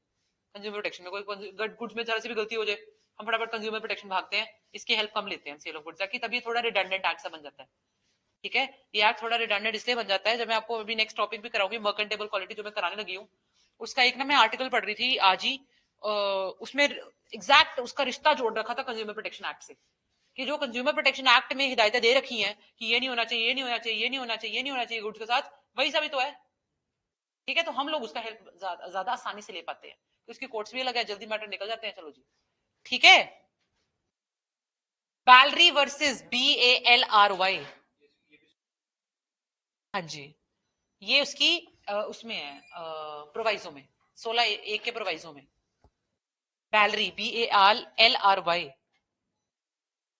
कंज्यूमर प्रोटेक्शन में. कोई गुड्स में जरा सी भी गलती हो जाए, हम फटाफट कंज्यूमर प्रोटेक्शन भागते हैं, इसकी हेल्प कम लेते हैं सेल ऑफ गुड्स की, तभी थोड़ा रिडंडेंट एक्ट सा बन जाता है. ठीक है, ये एक्ट थोड़ा रिडंडेंट इसलिए बन जाता है, जब मैं आपको अभी नेक्स्ट टॉपिक भी कराऊंगी मर्केंटेबल क्वालिटी जो मैं कराने लगी हूँ, उसका एक ना मैं आर्टिकल पढ़ रही थी आज ही, उसमें एग्जैक्ट उसका रिश्ता जोड़ रखा था कंज्यूमर प्रोटेक्शन एक्ट से, कि जो कंज्यूमर प्रोटेक्शन एक्ट में हिदायतें दे रखी हैं कि ये नहीं होना चाहिए, ये नहीं होना चाहिए, ये नहीं होना चाहिए, ये नहीं होना चाहिए गुड्स के साथ, वही सभी तो है. ठीक है, तो हम लोग उसका हेल्प ज्यादा आसानी से ले पाते हैं, तो इसकी कोर्ट्स भी लगा है, जल्दी मैटर निकल जाते हैं. चलो जी, ठीक है. Bellary versus BALRY. हाँ जी, ये उसकी उसमें है प्रोवाइजो में, 16A के प्रोवाइजो में. Baldry BALRY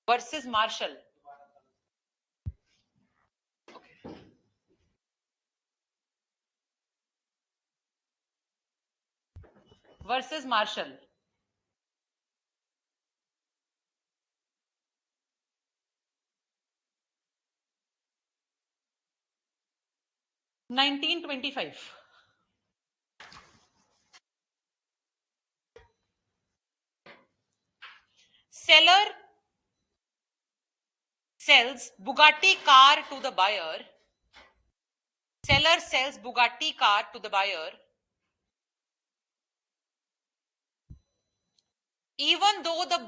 versus Marshall. Versus Marshall. (1925) Seller sells Bugatti car to the buyer. Seller sells Bugatti car to the buyer, even though the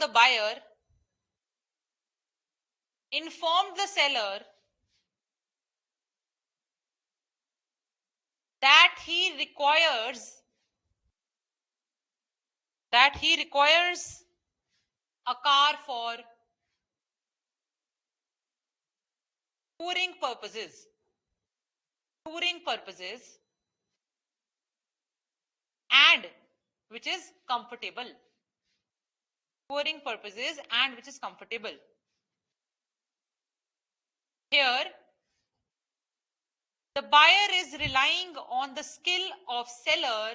buyer informed the seller that he requires a car for touring purposes and which is comfortable. Touring purposes and which is comfortable. Here, the buyer is relying on the skill of seller.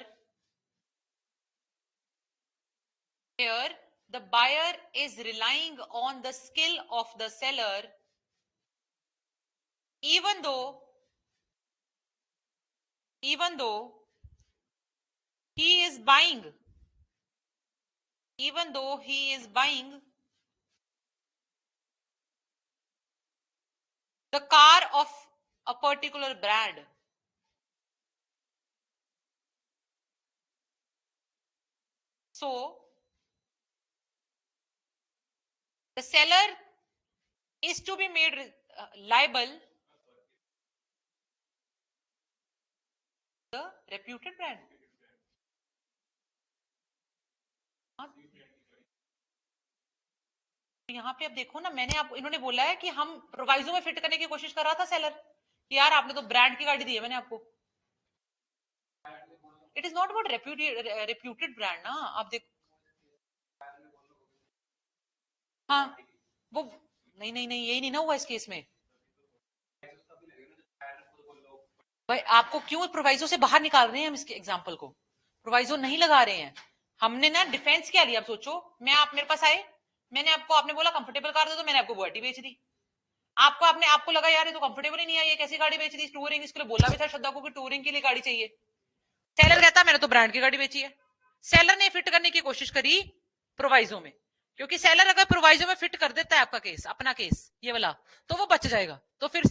Here, the buyer is relying on the skill of the seller, even though he is buying, the car of a particular brand. So, the seller is to be made liable the reputed brand. यहाँ पे आप देखो ना, मैंने आप इन्होंने बोला है कि हम प्रोवाइजो में फिट करने की कोशिश कर रहा था सेलर कि यार आपने तो ब्रांड की गाड़ी दी है मैंने आपको. It is not about reputed brand ना. आप देखो, हाँ वो नहीं नहीं नहीं यही नहीं ना हुआ इस केस में. भाई आपको क्यों प्रोवाइजो से बाहर निकाल रहे हैं हम इसके एग्जांपल को. प्रोवाइजो नहीं लगा रहे हैं हमने ना. डिफेंस क्या लिया. आप सोचो, मैं आप मेरे पास आए, मैंने आपको, आपने बोला कंफर्टेबल कार दो, तो मैंने आपको बुगाटी बेच दी. आपको लगा यार ये तो कंफर्टेबल ही नहीं है, ये कैसी गाड़ी बेच दी. टूरिंग, इसके लिए बोला भी था श्रद्धा को कि टूरिंग के लिए गाड़ी चाहिए. सेलर कहता मैंने तो ब्रांड की गाड़ी बेची है. सेलर ने फिट करने की कोशिश करी प्रोवाइजो में, क्योंकि सेलर अगर प्रोवाइजो में फिट कर देता है आपका केस, अपना केस ये वाला, तो वो बच जाएगा. तो फिर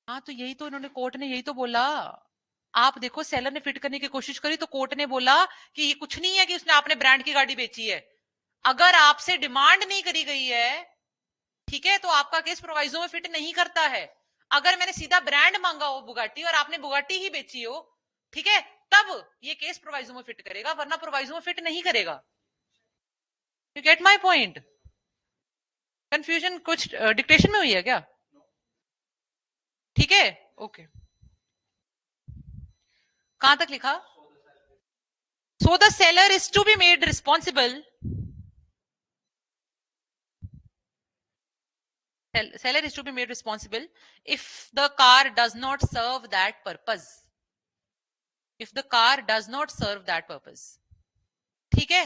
हाँ, तो यही तो इन्होंने, कोर्ट ने यही तो बोला. आप देखो, सेलर ने फिट करने की कोशिश करी तो कोर्ट ने बोला कि ये कुछ नहीं है कि उसने आपने ब्रांड की गाड़ी बेची है. अगर आपसे डिमांड नहीं करी गई है, ठीक है, तो आपका केस प्रोवाइजो में फिट नहीं करता है. अगर मैंने सीधा ब्रांड मांगा हो बुगाटी और आपने बुगाटी ही बेची हो, ठीक है, तब ये केस प्रोवाइजो में फिट करेगा, वरना प्रोवाइजो में फिट नहीं करेगा. You get my point. Confusion कुछ डिक्टेशन में हुई है क्या? ठीक है, ओके. कहां तक लिखा? So the seller is to be made responsible. Seller is to be made responsible if the car does not serve that purpose. If the car does not serve that purpose. ठीक है.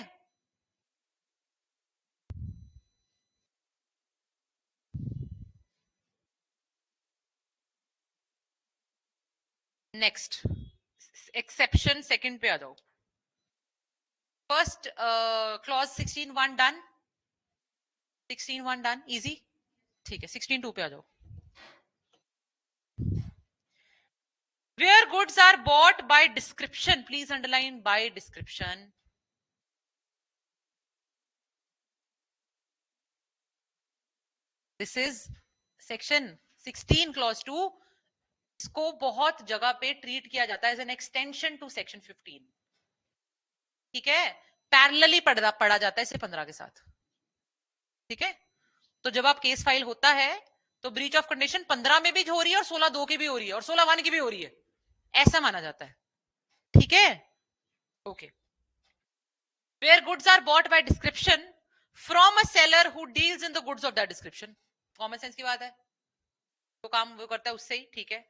नेक्स्ट एक्सेप्शन सेकंड पे आ जाओ. First clause 16(1) done. 16(1) done, easy. ठीक है, 16(2) पे आ जाओ. Where goods are bought by description, please underline by description. This is section 16 clause 2. इसको बहुत जगह पे ट्रीट किया जाता है as an extension to section 15. ठीक है, पैरेलली पढ़ा जाता है इसे 15 के साथ. ठीक है, तो जब आप केस फाइल होता है तो ब्रीच ऑफ कंडीशन 15 में भी हो रही है और 16(2) की भी हो रही है और 16(1) की भी हो रही है, ऐसा माना जाता है. ठीक है, okay. Where goods are bought by description from a seller who deals in the goods of that description. Common sense की बात है, तो काम वो करता है उससे ही. ठीक है,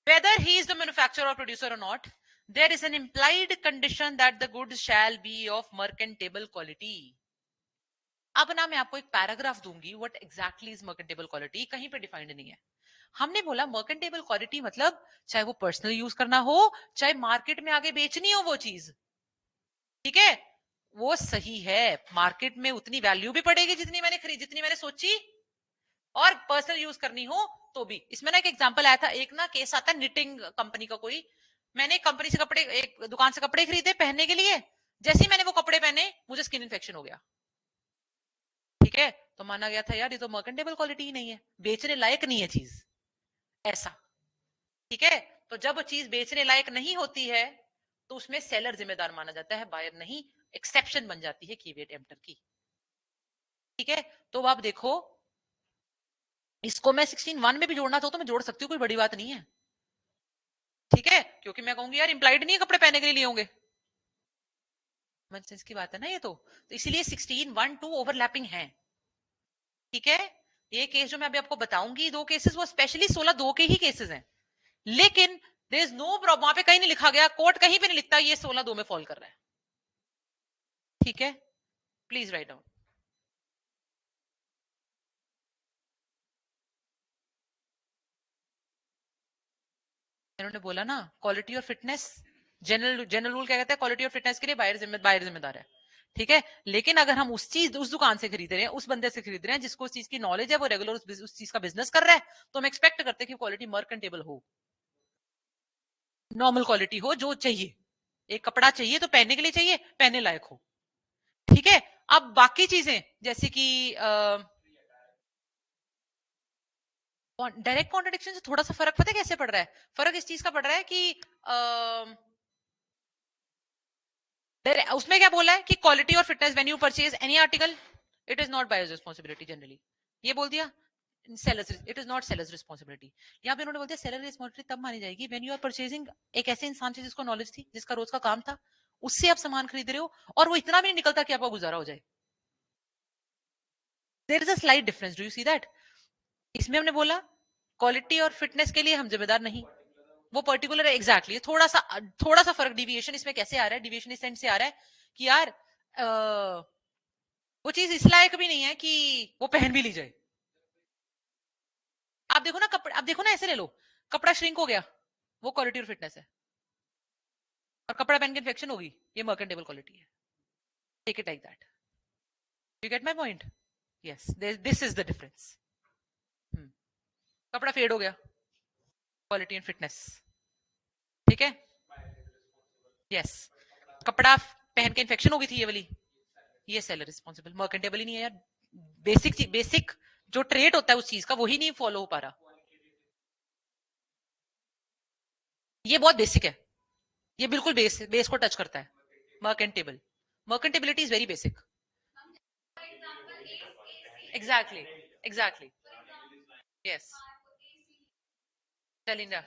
whether he is the manufacturer or producer or not, there is an implied condition that the goods shall be of merchantable quality. अब ना मैं आपको एक पैराग्राफ दूंगी, व्हाट एग्जैक्टली इज मर्केंटेबल क्वालिटी, कहीं पे डिफाइंड नहीं है. हमने बोला मर्केंटेबल क्वालिटी मतलब चाहे वो पर्सनल यूज करना हो, चाहे मार्केट में आगे बेचनी हो वो चीज. ठीक है, वो सही है, मार्केट में उतनी वैल्यू भी पड़ेगी जितनी मैंने खरीदी, जितनी मैंने सोची, और पर्सनल यूज करनी हो तो भी. इसमें ना एक एग्जांपल आया था, एक ना केस आता है निटिंग कंपनी का कोई. मैंने एक कंपनी से कपड़े, एक दुकान से कपड़े खरीदे पहनने के लिए. जैसे ही मैंने वो कपड़े पहने मुझे स्किन इन्फेक्शन हो गया. ठीक है, तो माना गया था यार ये तो मर्केंटेबल क्वालिटी ही नहीं है, बेचने लायक नहीं है चीज, ऐसा. ठीक है, तो जब चीज बेचने लायक नहीं होती है तो उसमें सेलर जिम्मेदार माना जाता है, बायर नहीं। एक्सेप्शन बन जाती है कीवेट एम्प्टर की। ठीक है, तो अब आप देखो, इसको मैं 16(1) में भी जोड़ना चाहूँ तो मैं जोड़ सकती हूँ, कोई बड़ी बात नहीं है। ठीक है, क्योंकि मैं कहूंगी यार इंप्लाइड नहीं है कपड़े पहनने के लिए लिए होंगे, सेंस की बात है ना ये तो इसलिए 16(1) 2 ओवरलैपिंग है। ठीक है, ये केस जो मैं अभी आपको बताऊंगी, दो केसेस, वो स्पेशली 16(2) के ही केसेस हैं, लेकिन देयर इज नो प्रॉब्लम, वहां पे कहीं नहीं लिखा गया, कोर्ट कहीं पे नहीं लिखता ये 16(2) में फॉल कर रहा है। ठीक है, प्लीज राइट डाउन। इन्होंने बोला ना क्वालिटी और फिटनेस, जनरल रूल क्या कहता है, क्वालिटी और फिटनेस के लिए बायर जिम्मेदार है। ठीक है, लेकिन अगर हम उस दुकान से खरीद रहे हैं, उस बंदे से खरीद रहे हैं जिसको उस चीज की नॉलेज है, वो रेगुलर उस चीज का बिजनेस कर रहा है, तो हम एक्सपेक्ट करते हैं कि क्वालिटी मर्केंटेबल हो, नॉर्मल क्वालिटी हो जो चाहिए। एक कपड़ा चाहिए तो पहनने के लिए चाहिए, पहनने लायक हो। ठीक है, अब बाकी चीजें जैसे कि डायरेक्ट कॉन्ट्रडिक्शन से थोड़ा सा फर्क पता है कैसे पड़ रहा है, फर्क इस चीज का पड़ रहा है कि उसमें क्या बोला है कि क्वालिटी और fitness when you purchase any article, it is not buyers responsibility generally, ये बोल दिया। Sellers, it is not sellers responsibility. यहाँ पे उन्होंने बोल दिया सेलर रिस्पांसिबिलिटी तब मानी जाएगी व्हेन यू आर परचेजिंग, एक ऐसे इंसान से जिसको नॉलेज थी, जिसका रोज का काम था, उससे आप सामान खरीद रहे हो और वो इतना भी नहीं निकलता कि आपका गुजारा हो जाए। There is a slight difference, do you see that. इसमें हमने बोला क्वालिटी और फिटनेस के लिए हम जिम्मेदार नहीं, वो पर्टिकुलर है एग्जैक्टली थोड़ा सा फर्क डिविएशन इसमें कैसे आ रहा है, डिविएशन इस सेंस से आ रहा है कि यार वो चीज इस लायक भी नहीं है कि वो पहन भी ली जाए। आप देखो ना कपड़ा, आप देखो ना ऐसे ले लो, कपड़ा श्रिंक हो गया, वो क्वालिटी और फिटनेस है, और कपड़ा पहन के इन्फेक्शन होगी, ये मर्केंटेबल क्वालिटी है। Take it like that, you get my point. Yes, this is the difference. कपड़ा फेड हो गया, क्वालिटी एंड फिटनेस। ठीक है, यस, कपड़ा पहन के इन्फेक्शन हो गई थी ये वाली, ये सेलर रिस्पॉन्सिबल, मर्केंटेबल ही नहीं है यार। बेसिक जो ट्रेट होता है उस चीज का वही नहीं फॉलो हो पा रहा, ये बहुत बेसिक है, ये बिल्कुल बेस को टच करता है। Merchantable, merchantability is very basic. Exactly, exactly, yes. चल इंडिया,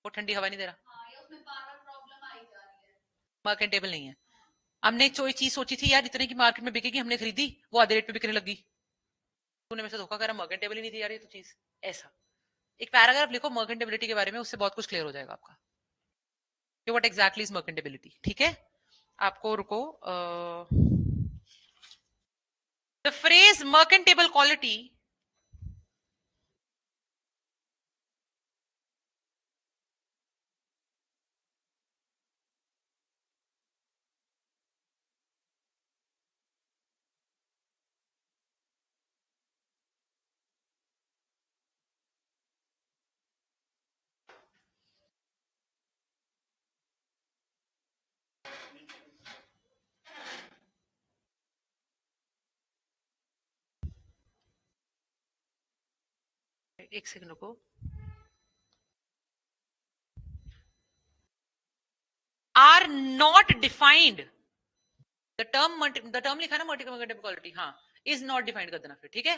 वो ठंडी हवा नहीं दे रहा, मर्केंटेबल नहीं है। हमने कोई चीज सोची थी यार इतने की मार्केट में बिकेगी, हमने खरीदी, वो आधे रेट पे बिकने लगी, तूने मेरे से धोखा करा, मर्केंटेबल ही नहीं थी यार ये तो चीज। ऐसा एक पैराग्राफ लिखो मर्केंटेबिलिटी के बारे में, उससे बहुत कुछ क्लियर हो जाएगा आपका कि व्हाट एग्जैक्टली इज मर्केंटेबिलिटी। ठीक है, आपको रुको, द फ्रेज मर्केंटेबल क्वालिटी, एक सेकंड रुको, are not defined, the term लिखा ना मर्केंटेबल क्वालिटी, हाँ, इज नॉट डिफाइंड कर देना फिर। ठीक है,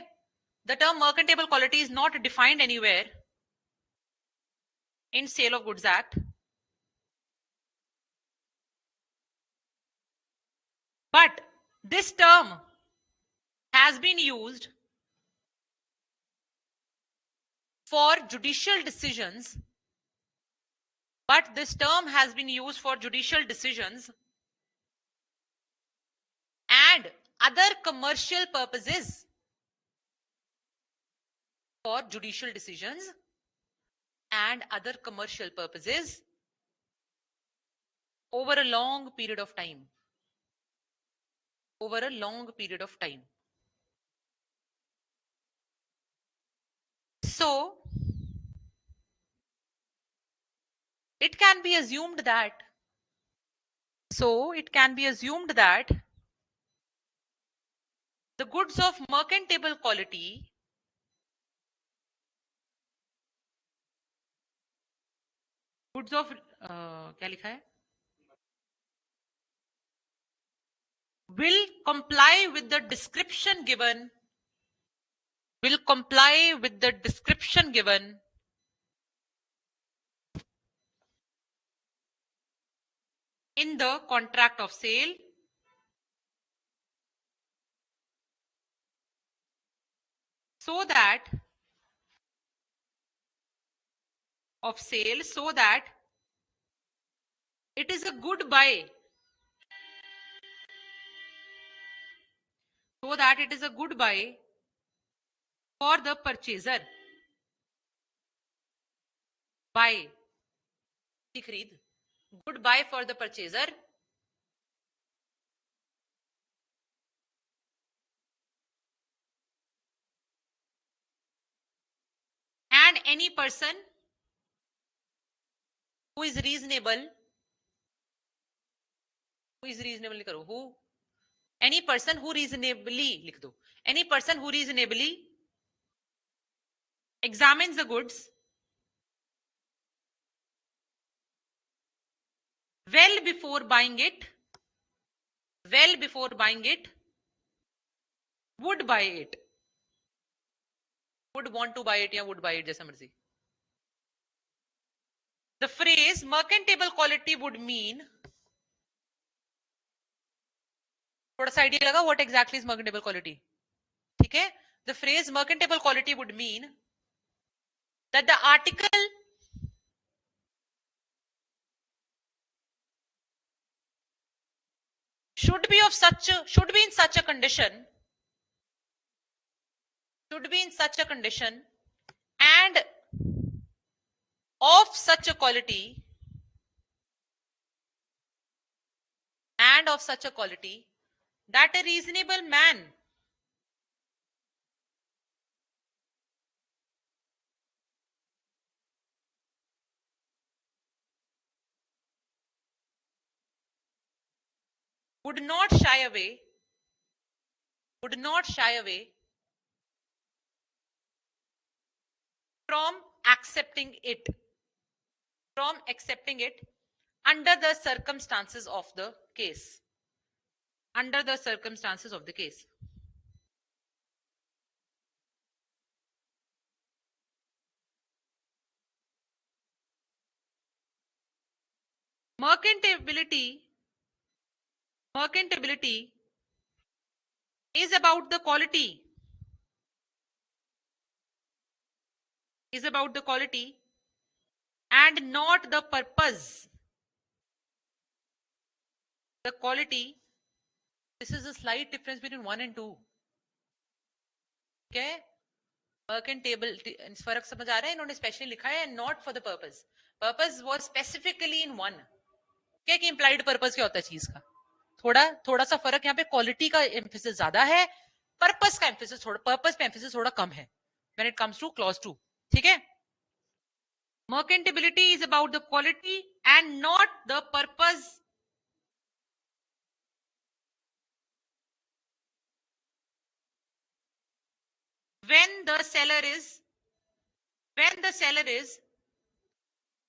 the term merchantable quality is not defined anywhere in Sale of Goods Act, but this term has been used for judicial decisions, but this term has been used for judicial decisions and other commercial purposes, for judicial decisions and other commercial purposes over a long period of time, over a long period of time. So it can be assumed that, the goods of mercantile quality goods of क्या लिखा है? will comply with the description given will comply with the description given in the contract of sale so that it is a good buy for the purchaser buy की खरीद good buy for the purchaser and any person who is reasonable नहीं करो who any person who reasonably लिख दो any person who reasonably examines the goods well before buying it would buy it would want to buy it या would buy it जैसा मर्जी. The phrase mercantile quality would mean थोड़ा सा आइडिया लगा what exactly is mercantile quality. ठीक है. The phrase mercantile quality would mean that the article should be in such a condition and of such a quality that a reasonable man would not shy away from accepting it under the circumstances of the case. Mercantility is about the quality and not the purpose. The quality, this is a slight difference between 1 and 2. Okay, mercantile फर्क समझ आ रहा है. इन्होंने स्पेशली लिखा है not for the purpose was specifically in 1. क्या कि implied purpose क्या होता है चीज का. थोड़ा सा फर्क यहाँ पे क्वालिटी का एम्फेसिस ज्यादा है, पर्पस का एम्फेसिस पर्पस पे एम्फेसिस थोड़ा कम है when it comes to clause 2. ठीक है. Mercantility is about the quality and not the purpose. When the seller is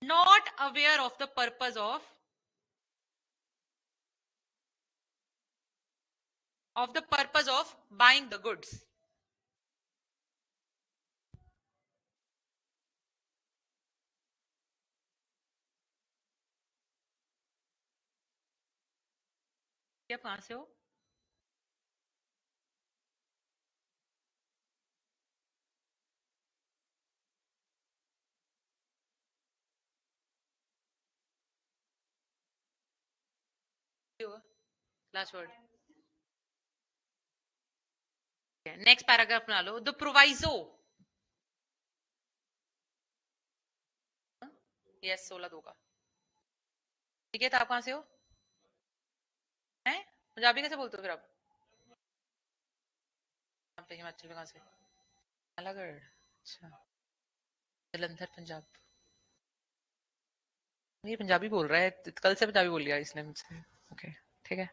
not aware of the purpose of buying the goods. आप कहां से हो? Last word. नेक्स्ट पैराग्राफ बना लो. The proviso. यस 16/2 का. ठीक है. तो आप कहां से हो? हैं? पंजाबी कैसे बोलते हो फिर आप? हिमाचल में कहां से? नालागढ़. अच्छा. जलंधर पंजाब. ये पंजाबी बोल रहा है, कल से पंजाबी बोल लिया इसने मुझसे. ओके. ठीक है.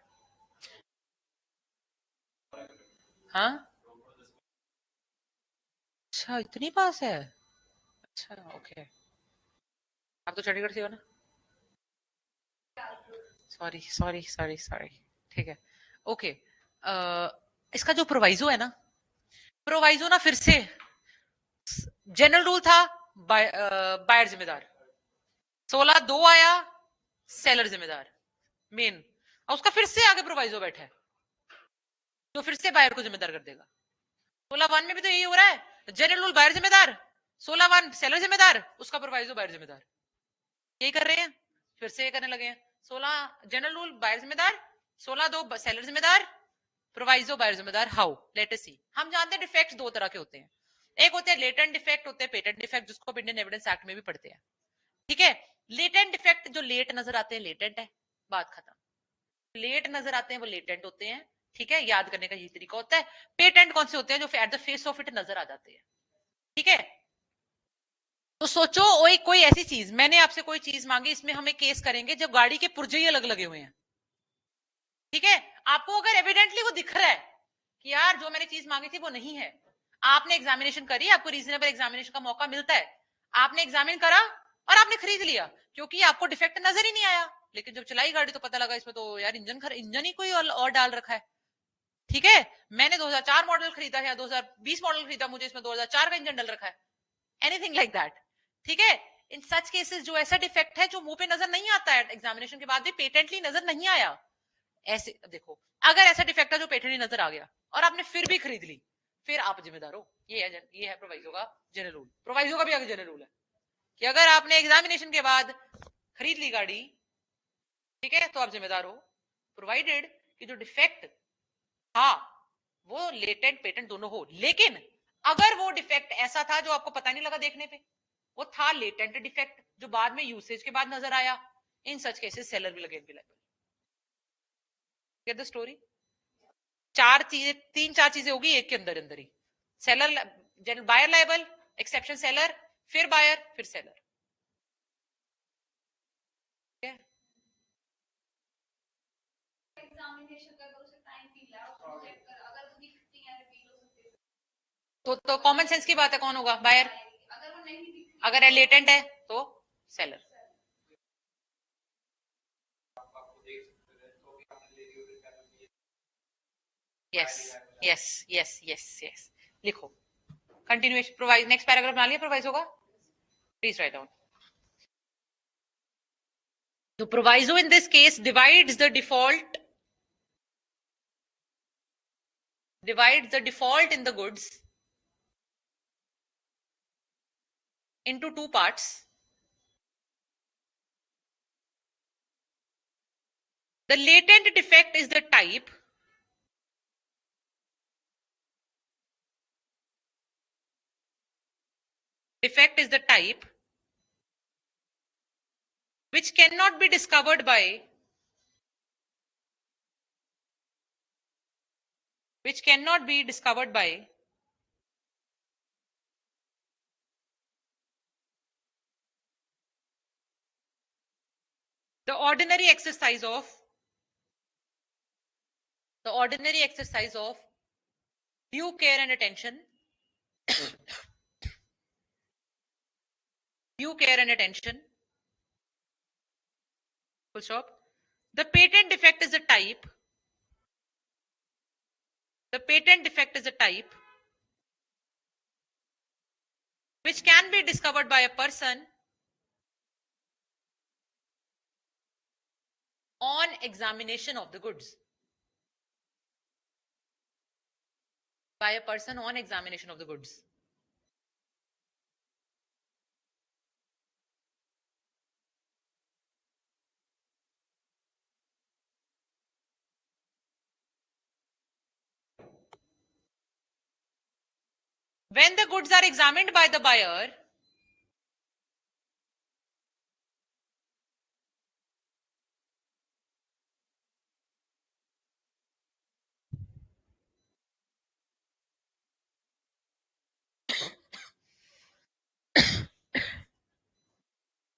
हाँ. अच्छा इतनी पास है. अच्छा ओके. आप तो चंडीगढ़ से हो ना? सॉरी सॉरी सॉरी सॉरी, ठीक है, ओके। इसका जो प्रोवाइजो है ना, प्रोवाइजो ना फिर से जनरल रूल था, बायर जिम्मेदार, 16(2) आया, सेलर जिम्मेदार मेन, और उसका फिर से आगे प्रोवाइजो बैठा है जो फिर से बायर को जिम्मेदार कर देगा। 16(1) में भी तो यही हो रहा है, जनरल रूल बायर जिम्मेदार, 16(1) सेलर जिम्मेदार, उसका प्रोवाइजो बायर जिम्मेदार, यही कर रहे हैं, फिर से ये करने लगे हैं। 16 जनरल रूल बायर जिम्मेदार, 16(2) सेलर जिम्मेदार, प्रोवाइजो बायर जिम्मेदार। हाउ, लेट अस सी। हम जानते हैं डिफेक्ट्स दो तरह के होते हैं, एक होते हैं लेटेंट डिफेक्ट, होते हैं पेटेंट डिफेक्ट, जिसको इंडियन एविडेंस एक्ट में भी पढ़ते हैं, ठीक है। लेटेंट डिफेक्ट जो लेट नजर आते हैं लेटेंट है, बात खत्म। लेट नजर आते हैं वो लेटेंट होते हैं, ठीक है, याद करने का यही तरीका होता है। पेटेंट कौन से होते हैं, जो at the face of it नजर आ जाते हैं, ठीक है। तो सोचो कोई ऐसी चीज, मैंने आपसे कोई चीज मांगी, इसमें हम एक केस करेंगे जब गाड़ी के पुर्जे ही अलग लगे हुए हैं, ठीक है। आपको अगर एविडेंटली वो दिख रहा है कि यार जो मैंने चीज मांगी थी वो नहीं है, आपने एग्जामिनेशन करी, आपको रीजनेबल एग्जामिनेशन का मौका मिलता है, आपने एग्जामिन करा और आपने खरीद लिया, क्योंकि आपको डिफेक्ट नजर ही नहीं आया। लेकिन जब चलाई गाड़ी तो पता लगा इसमें तो यार इंजन ही कोई और डाल रखा है, ठीक है। मैंने 2004 मॉडल खरीदा है या 2020 मॉडल खरीदा, मुझे इसमें 2004 का इंजन डल रखा है, एनीथिंग लाइक दैट, ठीक है। इन सच केसेस जो ऐसा डिफेक्ट है जो मुंह पे नजर नहीं आता है, एग्जामिनेशन के बाद भी पेटेंटली नजर नहीं आया, ऐसे देखो, अगर ऐसा डिफेक्ट है जो पेटेंटली नजर आ गया और आपने फिर भी खरीद ली, फिर आप जिम्मेदार हो। ये है प्रोवाइजो का जनरल रूल। प्रोवाइजो का भी आगे जनरल रूल है कि अगर आपने एग्जामिनेशन के बाद खरीद ली गाड़ी, ठीक है, तो आप जिम्मेदार हो, प्रोवाइडेड कि जो डिफेक्ट, हाँ, वो लेटेंट पेटेंट दोनों हो, लेकिन अगर वो डिफेक्ट ऐसा था जो आपको पता नहीं लगा देखने पे, वो था लेटेंट डिफेक्ट जो बाद में यूसेज के बाद नजर आया, in such cases seller will again be liable. Get the story. चार चीजें, तीन चार चीजें होगी एक के अंदर अंदर ही, seller, buyer liable, exception seller, फिर बायर, फिर सेलर, ठीक है। तो कॉमन सेंस की बात है, कौन होगा, बायर। अगर लेटेंट है तो seller. Yes yes yes yes yes, लिखो कंटिन्यूएशन प्रोवाइज, नेक्स्ट पैराग्राफ बना लिया प्रोवाइज होगा, please write down. The proviso in this case divides the default in the goods into two parts. The latent defect is the type which cannot be discovered by the ordinary exercise of due care and attention full stop. The patent defect is a type which can be discovered by a person on examination of the goods. When the goods are examined by the buyer,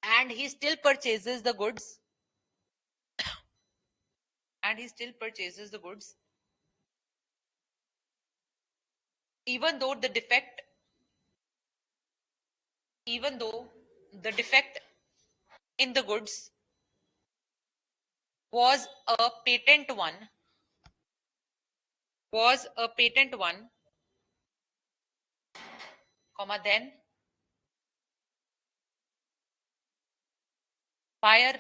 and he still purchases the goods, even though the defect in the goods was a patent one, was a patent one, comma, then buyer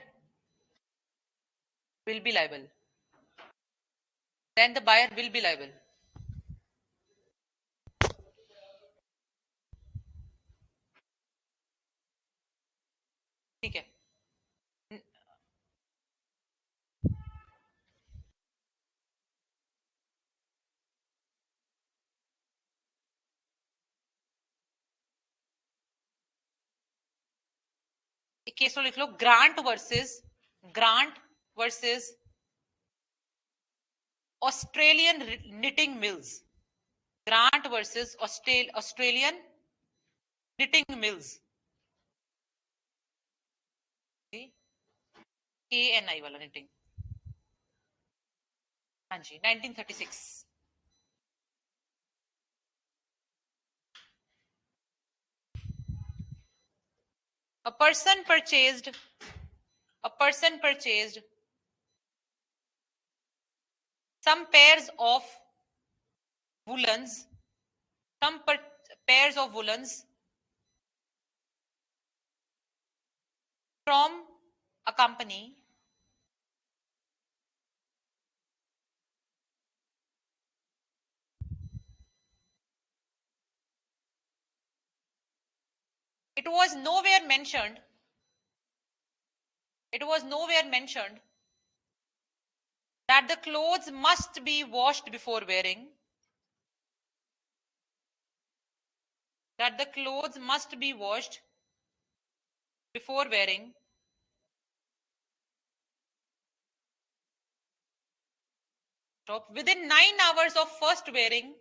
will be liable. Then the buyer will be liable. ठीक है. एक केस लो लिख लो, Grant versus Australian knitting mills. Grant versus Australian knitting mills. KNI वाला knitting. हाँ जी, 1936. A person purchased some pairs of woolens, from a company it was nowhere mentioned that the clothes must be washed before wearing, within 9 hours of first wearing,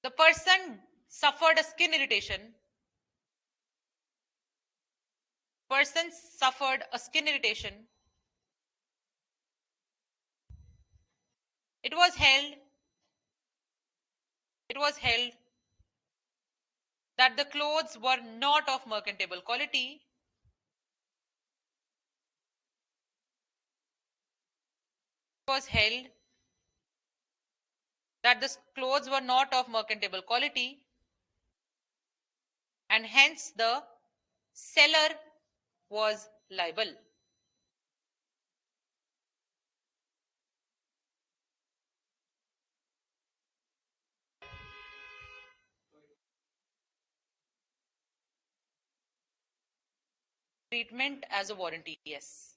the person suffered a skin irritation. It was held that the clothes were not of merchantable quality. And hence the seller was liable. Treatment as a warranty, yes.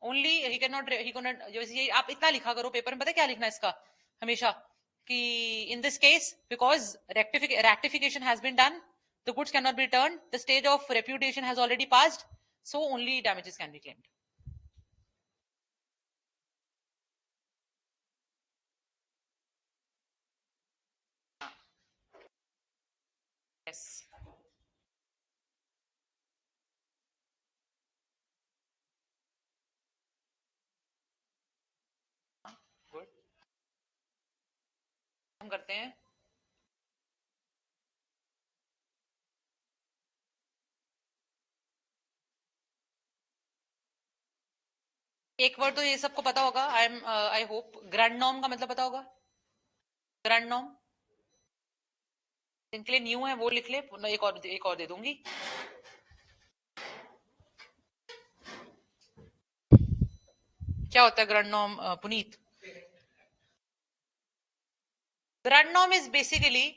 Only he cannot जैसे आप इतना लिखा करो पेपर में, पता है क्या लिखना है इसका हमेशा कि in this case because rectification has been done, the goods cannot be returned, the stage of repudiation has already passed, so only damages can be claimed. Yes. Good. हम करते हैं. एक वर्ड तो ये सबको पता होगा, आई होप ग्रैंड नॉर्म का मतलब पता होगा. ग्रैंड नॉर्म जिनके लिए न्यू है वो लिख ले, एक और दे दूंगी. क्या होता है grand norm Puneet? Grand norm is basically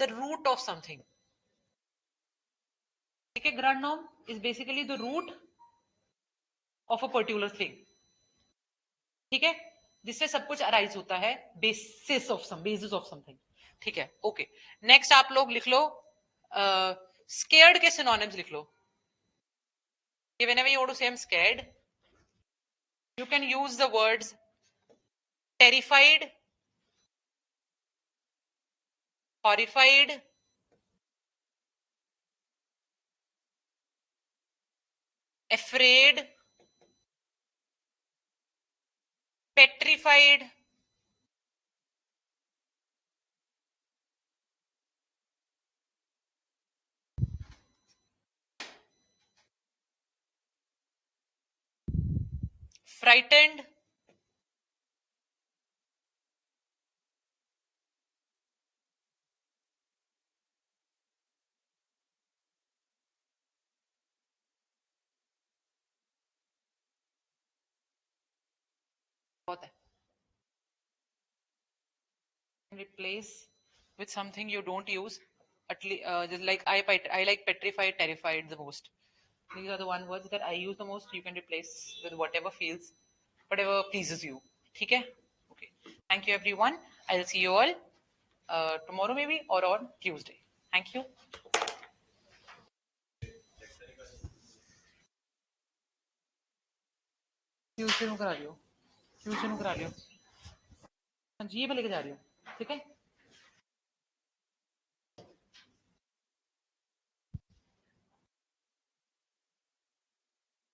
the root of something. ठीक है, grand norm is basically the root of a particular thing. ठीक है, जिससे सब कुछ अराइज होता है, बेसिस ऑफ समथिंग. ठीक है, ओके. नेक्स्ट आप लोग लिख लो स्केयर्ड के सिनोनिम्स लिख लो. Whenever you want to say I'm scared, you can use the words terrified, horrified, afraid, petrified, frightened, बहुत है. Replace with something you don't use. At least, just like I like petrified, terrified the most. These are the one words that I use the most. You can replace with whatever feels, whatever pleases you. Okay? Okay. Thank you, everyone. I'll see you all tomorrow, maybe, or on Tuesday. Thank you. Tuesday को करा लियो ट्यूसडे को करा लियो हाँ जी ये मैं लेके जा रही हूँ ठीक है